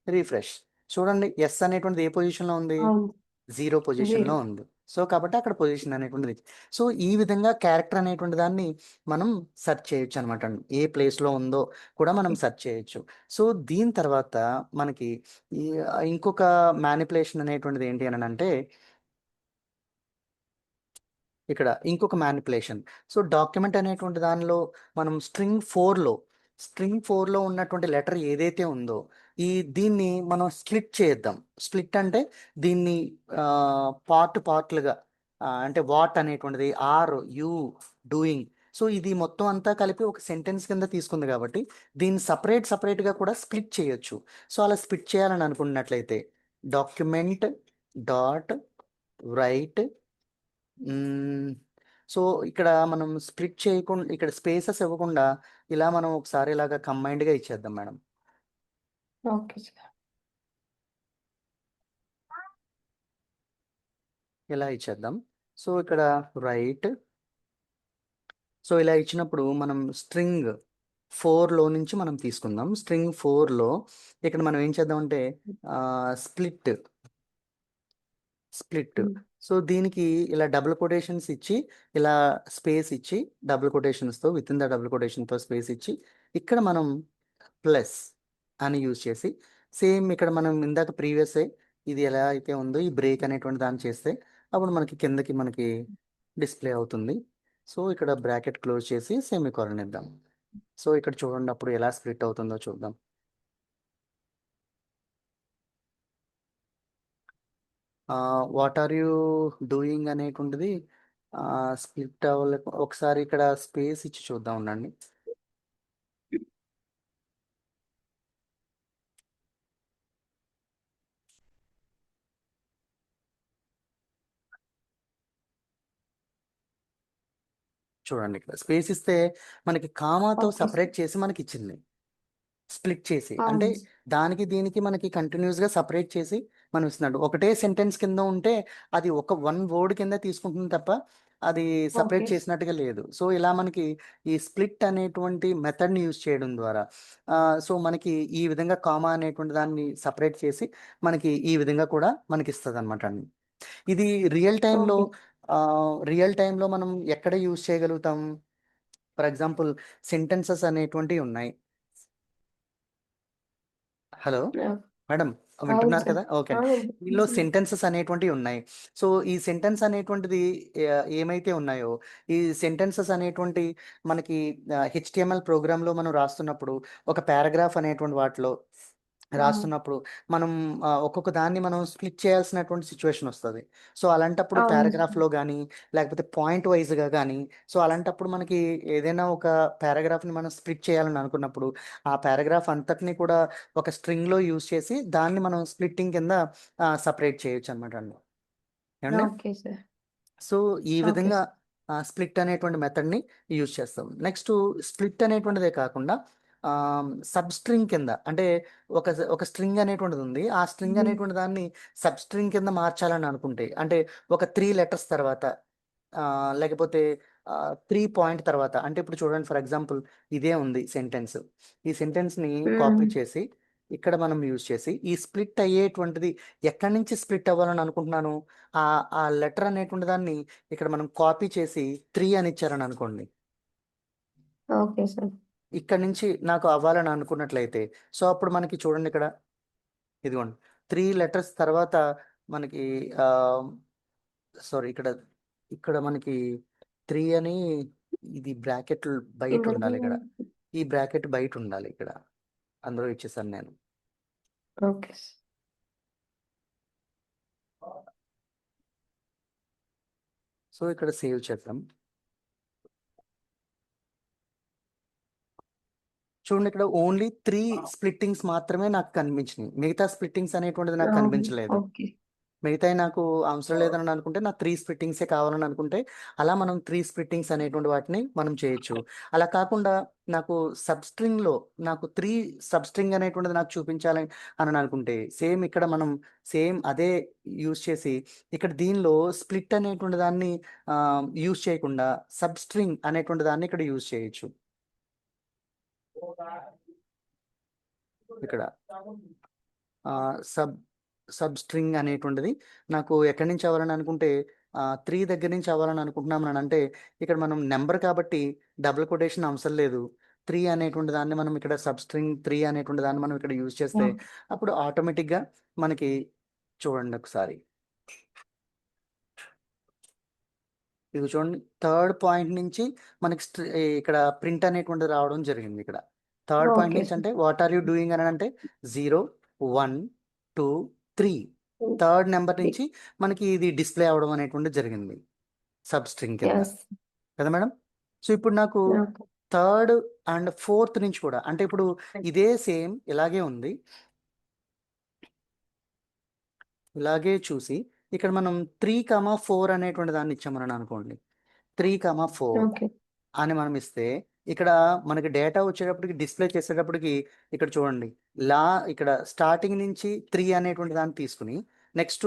రిఫ్రెష్. చూడండి ఎస్ అనేటువంటిది ఏ పొజిషన్‌లో ఉంది? అవును. 0 పొజిషన్‌లో 0. ఉంది. సో, కాబట్టి అక్కడ పొజిషన్ అనేటువంటిది. సో, ఈ విధంగా క్యారెక్టర్ అనేటువంటి దాన్ని మనం సెర్చ్ చేయొచ్చనమాట అండి. ఏ ప్లేస్‌లో ఉందో కూడా మనం Okay. సెర్చ్ చేయొచ్చు. సో, దీని తర్వాత మనకి ఈ ఇంకొక మ్యానిప్యులేషన్ అనేటువంటిది ఏంటి అనంటే ఇక్కడ ఇంకొక మ్యానిప్యులేషన్. సో, డాక్యుమెంట్ అనేటువంటి దానిలో మనం స్ట్రింగ్ 4లో ఉన్నటువంటి లెటర్ ఏదైతే ఉందో, దీన్ని మనం స్ప్లిట్ చేద్దాం. స్ప్లిట్ అంటే దీన్ని పార్ట్‌లుగా అంటే వాట్ అనేటువంటిది, ఆర్, యూ, డూయింగ్. సో, ఇది మొత్తం అంతా కలిపి ఒక సెంటెన్స్ కింద తీసుకుంది కాబట్టి, దీన్ని సెపరేట్‌గా కూడా స్ప్లిట్ చేయొచ్చు. సో, అలా స్ప్లిట్ చేయాలని అనుకున్నట్లయితే డాక్యుమెంట్ డాట్ రైట్ సో, ఇక్కడ మనం స్ప్లిట్ చేయకుండా ఇక్కడ స్పేసెస్ ఇవ్వకుండా ఇలా మనం ఒకసారి ఇలాగా కంబైన్డ్‌గా ఇచ్చేద్దాం మేడం. Okay, sir. ఇలా ఇచ్చేద్దాం. సో, ఇక్కడ రైట్ సో, ఇలా ఇచ్చినప్పుడు మనం స్ట్రింగ్ 4లో నుంచి మనం తీసుకుందాం. స్ట్రింగ్ 4లో ఇక్కడ మనం ఏం చేద్దామంటే స్ప్లిట్ Mm. సో, దీనికి ఇలా డబుల్ కొటేషన్స్ ఇచ్చి, ఇలా స్పేస్ ఇచ్చి, డబుల్ కొటేషన్స్‌తో వితిన్ ద డబుల్ కొటేషన్‌తో స్పేస్ ఇచ్చి, ఇక్కడ మనం ప్లస్ అని యూజ్ చేసి, సేమ్ ఇక్కడ మనం ఇందాక ప్రీవియస్సే ఇది ఎలా అయితే ఉందో ఈ బ్రేక్ అనేటువంటి దాన్ని చేస్తే, అప్పుడు మనకి కిందకి మనకి డిస్‌ప్లే అవుతుంది. సో, ఇక్కడ బ్రాకెట్ క్లోజ్ చేసి సెమికోలన్ ఇద్దాం. సో, ఇక్కడ చూడండి అప్పుడు ఎలా స్ప్లిట్ అవుతుందో చూద్దాం. వాట్ ఆర్ యూ డూయింగ్ అనేటువంటిది స్ప్లిట్ ఒకసారి ఇక్కడ స్పేస్ ఇచ్చి చూద్దాం ఉండండి. చూడండి ఇక్కడ స్పేస్ ఇస్తే మనకి కామాతో Okay, sir. సెపరేట్ చేసి మనకిచ్చింది. స్ప్లిట్ చేసి. అంటే అవును. దానికి దీనికి మనకి కంటిన్యూయస్‌గా సెపరేట్ చేసి మనం ఇస్తున్నాడు. ఒకటే సెంటెన్స్ కింద ఉంటే అది ఒక 1 వర్డ్ కింద తీసుకుంటుంది తప్ప అది సెపరేట్ Okay. చేసినట్టుగా లేదు. సో, ఇలా మనకి ఈ స్ప్లిట్ అనేటువంటి మెథడ్‌ని యూజ్ చేయడం ద్వారా సో, మనకి ఈ విధంగా కామా అనేటువంటి దాన్ని సెపరేట్ చేసి మనకి ఈ విధంగా కూడా మనకిస్తదనమాట అండి. ఇది Okay. రియల్ టైమ్‌లో మనం ఎక్కడ యూజ్ చేయగలుగుతాం? ఫర్ ఎగ్జాంపుల్ సెంటెన్సెస్ అనేటువంటివి ఉన్నాయి. హలో! Yeah. మేడం అవును వింటున్నారు సార్. కదా! ఓకే అండి. దీనిలో వినిపిస్తుంది. సెంటెన్సెస్ అనేటువంటివి ఉన్నాయి. సో, ఈ సెంటెన్స్ అనేటువంటిది ఏమైతే ఉన్నాయో, ఈ సెంటెన్సెస్ అనేటువంటి మనకి హెచ్‌టీఎంఎల్ ప్రోగ్రామ్‌లో మనం రాస్తున్నప్పుడు, ఒక పారాగ్రాఫ్ అనేటువంటి వాటిలో రాస్తున్నప్పుడు, మనం ఒక్కొక్క దాన్ని మనం స్ప్లిట్ చేయాల్సినటువంటి సిట్యుయేషన్ వస్తది. సో, అలాంటప్పుడు అవును సార్. పారాగ్రాఫ్‌లో గానీ, లేకపోతే పాయింట్ వైస్‌గా గానీ, సో, అలాంటప్పుడు మనకి ఏదైనా ఒక పారాగ్రాఫ్‌ని మనం స్ప్లిట్ చేయాలని అనుకున్నప్పుడు, ఆ పారాగ్రాఫ్ అంతటిని కూడా ఒక స్ట్రింగ్‌లో యూజ్ చేసి దాన్ని మనం స్ప్లిట్టింగ్ కింద సెపరేట్ చేయొచ్చనమాట అండి. ఏవండీ? Okay sir. సో, ఈ ఓకే విధంగా సార్. స్ప్లిట్ అనేటువంటి మెథడ్ని యూజ్ చేస్తాం. నెక్స్ట్ స్ప్లిట్ అనేటువంటిదే కాకుండా సబ్ స్ట్రింగ్ కింద అంటే ఒక స్ట్రింగ్ అనేటువంటిది ఉంది. ఆ స్ట్రింగ్ అనేటువంటి దాన్ని సబ్ స్ట్రింగ్ కింద మార్చాలని అనుకుంటే అంటే ఒక 3 లెటర్స్ తర్వాత లేకపోతే 3 పాయింట్ తర్వాత అంటే ఇప్పుడు చూడండి ఫర్ ఎగ్జాంపుల్ ఇదే ఉంది సెంటెన్స్. ఈ సెంటెన్స్ని కాపీ చేసి ఇక్కడ మనం యూజ్ చేసి ఈ స్ప్లిట్ అయ్యేటువంటిది ఎక్కడి నుంచి స్ప్లిట్ అవ్వాలని అనుకుంటున్నాను ఆ లెటర్ అనేటువంటి దాన్ని ఇక్కడ మనం కాపీ చేసి 3 అని ఇచ్చారని అనుకోండి. Okay sir. ఇక్కడ నుంచి నాకు అవ్వాలని అనుకున్నట్లయితే సో అప్పుడు మనకి చూడండి ఇక్కడ ఇదిగోండి 3 లెటర్స్ తర్వాత మనకి సారీ ఇక్కడ మనకి 3 అని ఇది బ్రాకెట్ బయట ఉండాలి. ఇక్కడ ఈ బ్రాకెట్ బయట ఉండాలి. ఇక్కడ అందులో ఇచ్చేసాను నేను. Okay sir. సో ఇక్కడ సేవ్ చేద్దాం. చూడండి ఇక్కడ ఓన్లీ 3 స్ప్లిట్టింగ్స్ మాత్రమే నాకు కనిపించినాయి. మిగతా స్ప్లిట్టింగ్స్ అనేటువంటిది నాకు కనిపించలేదు. ఓకే. మిగతాయి నాకు అవసరం లేదని అనుకుంటే నాకు 3 స్ప్లిట్టింగ్సే కావాలని అనుకుంటే అలా మనం 3 స్ప్లిట్టింగ్స్ అనేటువంటి వాటిని మనం చేయొచ్చు. అలా కాకుండా నాకు సబ్స్ట్రింగ్లో నాకు 3 సబ్స్ట్రింగ్ అనేటువంటిది నాకు చూపించాలి అని అనుకుంటే సేమ్ ఇక్కడ మనం సేమ్ అదే యూజ్ చేసి ఇక్కడ దీనిలో స్ప్లిట్ అనేటువంటి దాన్ని యూజ్ చేయకుండా సబ్స్ట్రింగ్ అనేటువంటి దాన్ని ఇక్కడ యూజ్ చేయొచ్చు. ఇక్కడ సబ్ స్ట్రింగ్ అనేటువంటిది నాకు ఎక్కడి నుంచి అవ్వాలని అనుకుంటే 3 దగ్గర నుంచి అవ్వాలని అనుకుంటున్నాం అని అంటే ఇక్కడ మనం నెంబర్ కాబట్టి డబుల్ కొటేషన్ అవసరం లేదు. 3 అనేటువంటి దాన్ని మనం ఇక్కడ సబ్ స్ట్రింగ్ 3 అనేటువంటి దాన్ని మనం ఇక్కడ యూజ్ చేస్తే అప్పుడు ఆటోమేటిక్గా మనకి చూడండి ఒకసారి ఇది చూడండి 3rd పాయింట్ నుంచి మనకి ఇక్కడ ప్రింట్ అనేటువంటిది రావడం జరిగింది. ఇక్కడ 3rd పాయింట్ నుంచి అంటే వాట్ ఆర్ యూ డూయింగ్ అని అంటే 0 1 2 3 3rd నెంబర్ నుంచి మనకి ఇది డిస్ప్లే అవడం అనేటువంటిది జరిగింది సబ్ స్ట్రింగ్ కింద కదా మేడం. సో ఇప్పుడు నాకు 3rd అండ్ 4th నుంచి కూడా అంటే ఇప్పుడు ఇదే సేమ్ ఇలాగే ఉంది. ఇలాగే చూసి ఇక్కడ మనం 3,4 అనేటువంటి దాన్ని ఇచ్చామని అనుకోండి. 3,4 అని మనం ఇస్తే ఇక్కడ మనకి డేటా వచ్చేటప్పటికి డిస్ప్లే చేసేటప్పటికి ఇక్కడ చూడండి ఇక్కడ స్టార్టింగ్ నుంచి 3 అనేటువంటి దాన్ని తీసుకుని నెక్స్ట్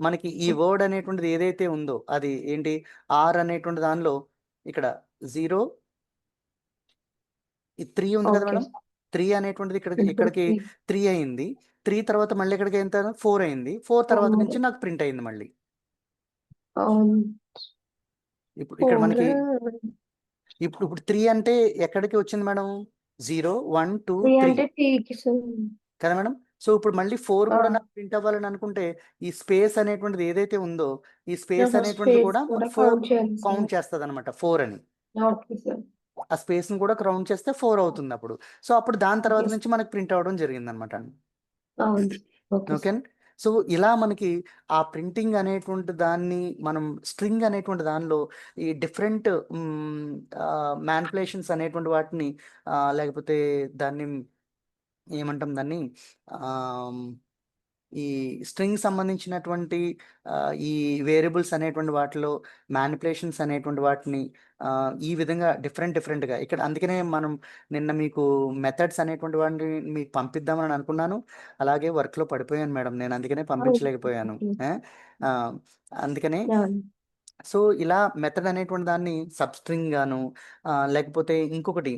మనకి ఈ వర్డ్ అనేటువంటిది ఏదైతే ఉందో అది ఏంటి ఆర్ అనేటువంటి దానిలో ఇక్కడ 0 3 ఉంది కదా మేడం. 3 అనేటువంటిది ఇక్కడికి 3 అయింది. 3 తర్వాత మళ్ళీ ఇక్కడికి ఎంత 4 అయింది. 4 తర్వాత నుంచి నాకు ప్రింట్ అయింది మళ్ళీ. ఇప్పుడు ఇక్కడ మనకి ఇప్పుడు 3 అంటే ఎక్కడికి వచ్చింది మేడం 0 1 2 3 కదా మేడం. సో ఇప్పుడు మళ్ళీ 4 కూడా నాకు ప్రింట్ అవ్వాలని అనుకుంటే ఈ స్పేస్ అనేటువంటిది ఏదైతే ఉందో ఈ స్పేస్ అనేటువంటిది కూడా 4 కౌంట్ చేస్తుంది అనమాట 4 అని. ఆ స్పేస్ ని కూడా కౌంట్ చేస్తే 4 అవుతుంది అప్పుడు. సో అప్పుడు దాని తర్వాత నుంచి మనకి ప్రింట్ అవ్వడం జరిగింది అనమాట. ఓకే. సో ఇలా మనకి ఆ ప్రింటింగ్ అనేటువంటి దాన్ని మనం స్ట్రింగ్ అనేటువంటి దానిలో ఈ డిఫరెంట్ మ్యానిపులేషన్స్ అనేటువంటి వాటిని లేకపోతే దాన్ని ఏమంటాం దాన్ని ఈ స్ట్రింగ్ సంబంధించినటువంటి ఈ వేరియబుల్స్ అనేటువంటి వాటిలో మ్యానిపులేషన్స్ అనేటువంటి వాటిని ఈ విధంగా డిఫరెంట్గా ఇక్కడ అందుకనే మనం నిన్న మీకు మెథడ్స్ అనేటువంటి వాటిని మీకు పంపిద్దామని అనుకున్నాను. అలాగే వర్క్లో పడిపోయాను మేడం నేను అందుకనే పంపించలేకపోయాను. అందుకనే సో ఇలా మెథడ్ అనేటువంటి దాన్ని సబ్స్ట్రింగ్ గాను లేకపోతే ఇంకొకటి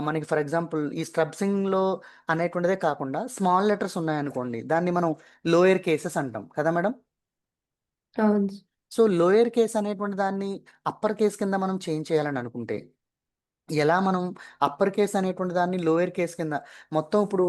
మనకి ఫర్ ఎగ్జాంపుల్ ఈ స్ట్రబ్సింగ్లో అనేటువంటిదే కాకుండా స్మాల్ లెటర్స్ ఉన్నాయనుకోండి దాన్ని మనం లోయర్ కేసెస్ అంటాం కదా మేడం. సో లోయర్ కేస్ అనేటువంటి దాన్ని అప్పర్ కేస్ కింద మనం చేంజ్ చేయాలని అనుకుంటే ఎలా మనం అప్పర్ కేస్ అనేటువంటి దాన్ని లోయర్ కేస్ కింద మొత్తం ఇప్పుడు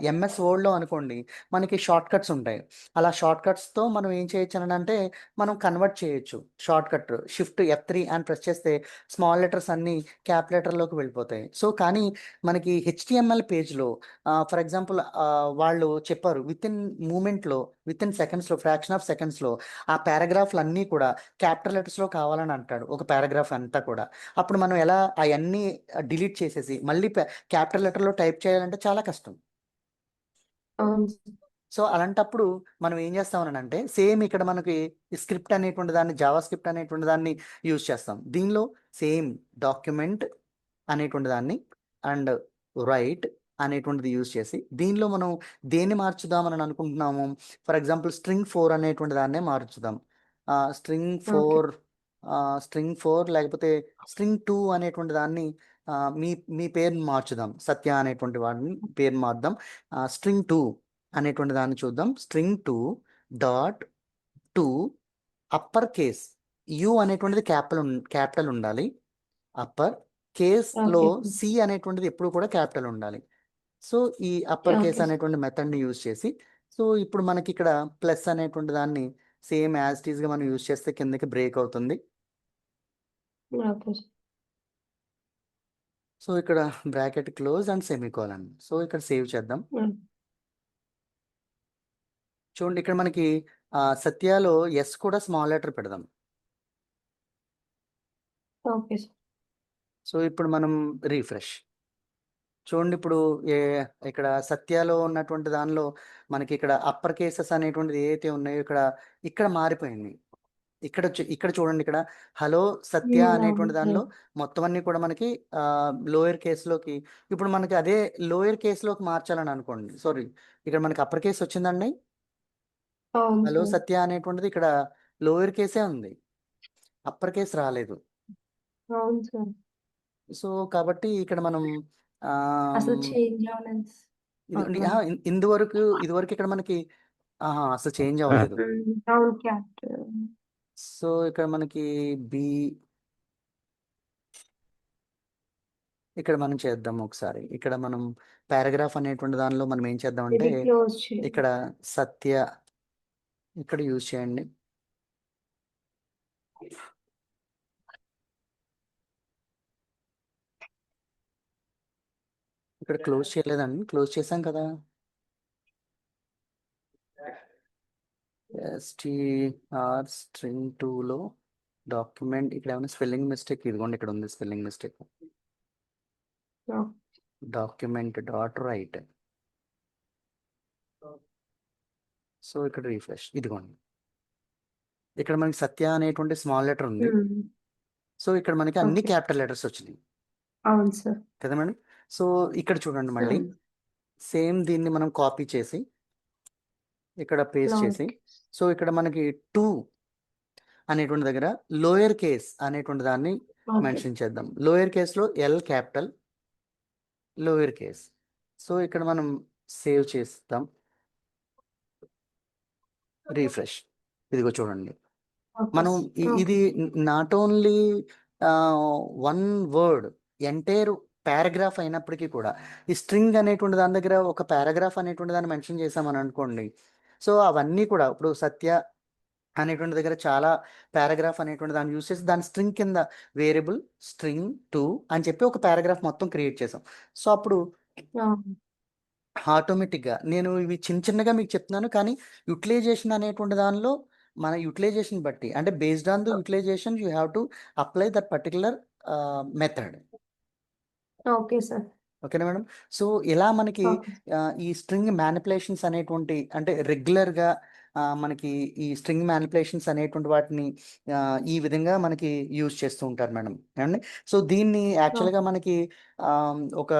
ఎంఎస్ వర్డ్లో అనుకోండి మనకి షార్ట్ కట్స్ ఉంటాయి. అలా షార్ట్ కట్స్తో మనం ఏం చేయొచ్చు అని అంటే మనం కన్వర్ట్ చేయొచ్చు. షార్ట్ కట్ షిఫ్ట్ F3 అని ప్రెస్ చేస్తే స్మాల్ లెటర్స్ అన్నీ క్యాప్ లెటర్లోకి వెళ్ళిపోతాయి. సో కానీ మనకి HTML పేజ్లో ఫర్ ఎగ్జాంపుల్ వాళ్ళు చెప్పారు విత్ ఇన్ సెకండ్స్లో ఫ్రాక్షన్ ఆఫ్ సెకండ్స్లో ఆ పారాగ్రాఫ్లు అన్నీ కూడా క్యాపిటల్ లెటర్స్లో కావాలని అంటాడు ఒక పారాగ్రాఫ్ అంతా కూడా. అప్పుడు మనం ఎలా అవన్నీ డిలీట్ చేసేసి మళ్ళీ క్యాపిటల్ లెటర్లో టైప్ చేయాలంటే చాలా కష్టం. సో అలాంటప్పుడు మనం ఏం చేస్తామనంటే సేమ్ ఇక్కడ మనకి స్క్రిప్ట్ అనేటువంటి దాన్ని జావా స్క్రిప్ట్ అనేటువంటి దాన్ని యూజ్ చేస్తాం. దీనిలో సేమ్ డాక్యుమెంట్ అనేటువంటి దాన్ని అండ్ రైట్ అనేటువంటిది యూజ్ చేసి దీనిలో మనం దేన్ని మార్చుదామని అనుకుంటున్నాము. ఫర్ ఎగ్జాంపుల్ స్ట్రింగ్ 4 అనేటువంటి దాన్నే మార్చుదాం. String okay. ఫోర్ స్ట్రింగ్ 4 లేకపోతే స్ట్రింగ్ 2 అనేటువంటి దాన్ని మీ మీ పేరుని మార్చుదాం. సత్య అనేటువంటి వాడిని పేరు మార్చుదాం. స్ట్రింగ్ 2 అనేటువంటి దాన్ని చూద్దాం. String 2 dot 2 upper case U అనేటువంటిది క్యాపిటల్ ఉండాలి. అప్పర్ కేస్లో ఓకే. సి అనేటువంటిది ఎప్పుడు కూడా క్యాపిటల్ ఉండాలి. సో ఈ అప్పర్ కేస్ ఓకే. అనేటువంటి మెథడ్ని యూజ్ చేసి సో ఇప్పుడు మనకి ఇక్కడ ప్లస్ అనేటువంటి దాన్ని సేమ్ యాజ్ టీజ్గా మనం యూజ్ చేస్తే కిందకి బ్రేక్ అవుతుంది. ఓకే. సో ఇక్కడ bracket close and semicolon. So ఇక్కడ సేవ్ చేద్దాం. చూడండి ఇక్కడ మనకి సత్యాలో ఎస్ కూడా స్మాల్ లెటర్ పెడదాం. Okay sir. సో ఇప్పుడు మనం రీఫ్రెష్ చూడండి. ఇప్పుడు ఇక్కడ సత్యాలో ఉన్నటువంటి దానిలో మనకి ఇక్కడ అప్పర్ కేసెస్ అనేటువంటిది ఏవైతే ఉన్నాయో ఇక్కడ మారిపోయింది. ఇక్కడ చూడండి. ఇక్కడ హలో సత్య అవును అనేటువంటి దానిలో సార్. మొత్తం అన్ని కూడా మనకి లోయర్ కేసులోకి ఇప్పుడు మనకి అదే లోయర్ కేసులోకి మార్చాలని అనుకోండి. సారీ, ఇక్కడ మనకి అప్పర్ కేసు వచ్చిందండి. అవును హలో సార్. సత్య అనేటువంటిది ఇక్కడ లోయర్ కేసే ఉంది, అప్పర్ కేసు రాలేదు. అవును సార్. సో కాబట్టి ఇక్కడ మనం అసలు చేంజ్ అవ్వలేదు. ఇదివరకు ఇక్కడ మనకి అసలు చేంజ్ అవ్వలేదు. అవును క్యాట్. సో ఇక్కడ మనకి బి ఇక్కడ మనం చేద్దాం ఒకసారి. ఇక్కడ మనం పారాగ్రాఫ్ అనేటువంటి దానిలో మనం ఏం చేద్దామంటే ఇది క్లోజ్ చేయండి. ఇక్కడ సత్య ఇక్కడ యూజ్ చేయండి. ఇక్కడ క్లోజ్ చేయలేదండి, క్లోజ్ చేశాం కదా. STR string 2లో డాక్యుమెంట్ ఇక్కడ ఏమైనా స్పెల్లింగ్ మిస్టేక్, ఇదిగోండి ఇక్కడ ఉంది spelling mistake. Document dot right. So ఇక్కడ రీఫ్రెష్, ఇదిగోండి ఇక్కడ మనకి సత్య అనేటువంటి స్మాల్ లెటర్ ఉంది. సో ఇక్కడ మనకి అన్ని ఓకే. క్యాపిటల్ లెటర్స్ వచ్చినాయి అవును సార్. కదా మేడం. సో ఇక్కడ చూడండి మళ్ళీ సేమ్ దీన్ని మనం కాపీ చేసి ఇక్కడ పేస్ట్ చేసి సో ఇక్కడ మనకి 2 అనేటువంటి దగ్గర లోయర్ కేస్ అనేటువంటి దాన్ని మెన్షన్ చేద్దాం. లోయర్ కేస్లో L capital, lower case. So ఇక్కడ మనం సేవ్ చేస్తాం. రీఫ్రెష్, ఇదిగో చూడండి మనం ఇది not only 1 word entire paragraph అయినప్పటికీ కూడా ఈ స్ట్రింగ్ అనేటువంటి దాని దగ్గర ఒక పారాగ్రాఫ్ అనేటువంటి దాన్ని మెన్షన్ చేసామని అనుకోండి. సో అవన్నీ కూడా ఇప్పుడు సత్య అనేటువంటి దగ్గర చాలా పారాగ్రాఫ్ అనేటువంటి దాన్ని యూజ్ చేసి దాని స్ట్రింగ్ కింద వేరియబుల్ string2 అని చెప్పి ఒక పారాగ్రాఫ్ మొత్తం క్రియేట్ చేసాం. సో అప్పుడు ఆటోమేటిక్గా నేను ఇవి చిన్నగా మీకు చెప్తున్నాను, కానీ యుటిలైజేషన్ అనేటువంటి దానిలో మన యుటిలైజేషన్ బట్టి అంటే based on the utilization you have to apply that particular method. Okay sir. ఓకేనా మేడం. సో ఇలా మనకి ఈ స్ట్రింగ్ మ్యానిపులేషన్స్ అనేటువంటి అంటే రెగ్యులర్గా మనకి ఈ స్ట్రింగ్ మ్యానిపులేషన్స్ అనేటువంటి వాటిని ఈ విధంగా మనకి యూజ్ చేస్తూ ఉంటారు మేడం అండి. సో దీన్ని యాక్చువల్గా మనకి ఒక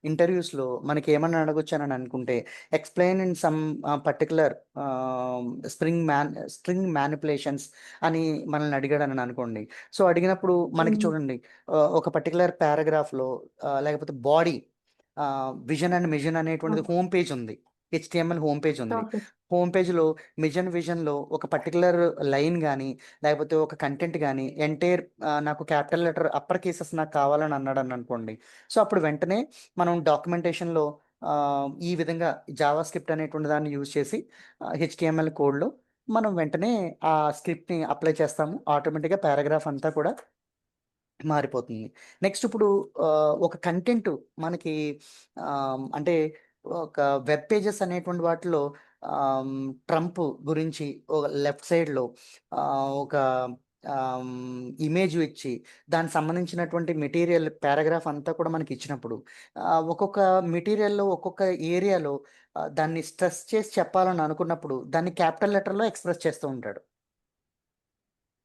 ఇంటర్వ్యూస్లో మనకి ఏమన్నా అడగొచ్చు అని అనుకుంటే explain in some particular string manipulations అని మనల్ని అడిగాడని అనుకోండి. సో అడిగినప్పుడు మనకి చూడండి ఒక పర్టికులర్ పారాగ్రాఫ్లో లేకపోతే బాడీ విజన్ అండ్ మిజన్ అనేటువంటిది హోమ్ పేజ్ ఉంది, HTML హోమ్ పేజ్ ఉంది. హోమ్ పేజ్లో విజన్లో ఒక పర్టికులర్ లైన్ కానీ లేకపోతే ఒక కంటెంట్ కానీ ఎంటైర్ నాకు క్యాపిటల్ లెటర్ అప్పర్ కేసెస్ నాకు కావాలని అన్నాడని అనుకోండి. సో అప్పుడు వెంటనే మనం డాక్యుమెంటేషన్లో ఈ విధంగా జావా స్క్రిప్ట్ అనేటువంటి దాన్ని యూజ్ చేసి HTML కోడ్లో మనం వెంటనే ఆ స్క్రిప్ట్ని అప్లై చేస్తాము. ఆటోమేటిక్గా పారాగ్రాఫ్ అంతా కూడా మారిపోతుంది. నెక్స్ట్ ఇప్పుడు ఒక కంటెంట్ మనకి అంటే ఒక వెబ్ పేజెస్ అనేటువంటి వాటిలో ట్రంప్ గురించి ఒక లెఫ్ట్ సైడ్లో ఒక ఇమేజ్ ఇచ్చి దానికి సంబంధించినటువంటి మెటీరియల్ పారాగ్రాఫ్ అంతా కూడా మనకి ఇచ్చినప్పుడు ఒక్కొక్క మెటీరియల్‌లో ఒక్కొక్క ఏరియాలో దాన్ని స్ట్రెస్ చేసి చెప్పాలని అనుకున్నప్పుడు దాన్ని క్యాపిటల్ లెటర్‌లో ఎక్స్‌ప్రెస్ చేస్తూ ఉంటాడు.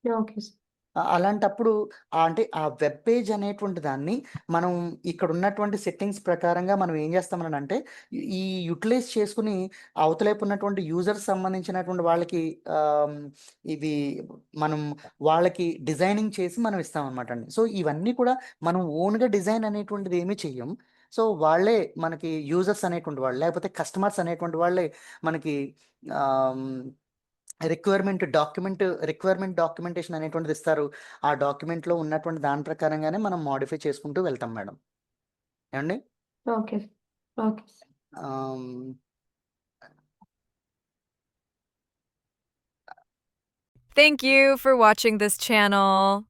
Okay sir. అలాంటప్పుడు అంటే ఆ వెబ్ పేజ్ అనేటువంటి దాన్ని మనం ఇక్కడున్నటువంటి సెట్టింగ్స్ ప్రకారంగా మనం ఏం చేస్తామనంటే, ఈ యుటిలైజ్ చేసుకొని అవతలైపు ఉన్నటువంటి యూజర్స్ సంబంధించినటువంటి వాళ్ళకి ఆహ్, ఇవి మనం వాళ్ళకి డిజైనింగ్ చేసి మనం ఇస్తామనమాట అండి. సో, ఇవన్నీ కూడా మనం ఓన్‌గా డిజైన్ అనేటువంటిది ఏమీ చెయ్యం. సో, వాళ్ళే మనకి యూజర్స్ అనేటువంటి వాళ్ళు, లేకపోతే కస్టమర్స్ అనేటువంటి వాళ్ళే మనకి ఆహ్, రిక్వైర్మెంట్ డాక్యుమెంటేషన్ అనేటువంటిది ఇస్తారు. ఆ డాక్యుమెంట్‌లో ఉన్నటువంటి దాని ప్రకారంగానే మనం మోడిఫై చేసుకుంటూ వెళ్తాం మేడం. ఏవండీ? ఓకే. Okay sir. ఆహ్, Thank you for watching this channel.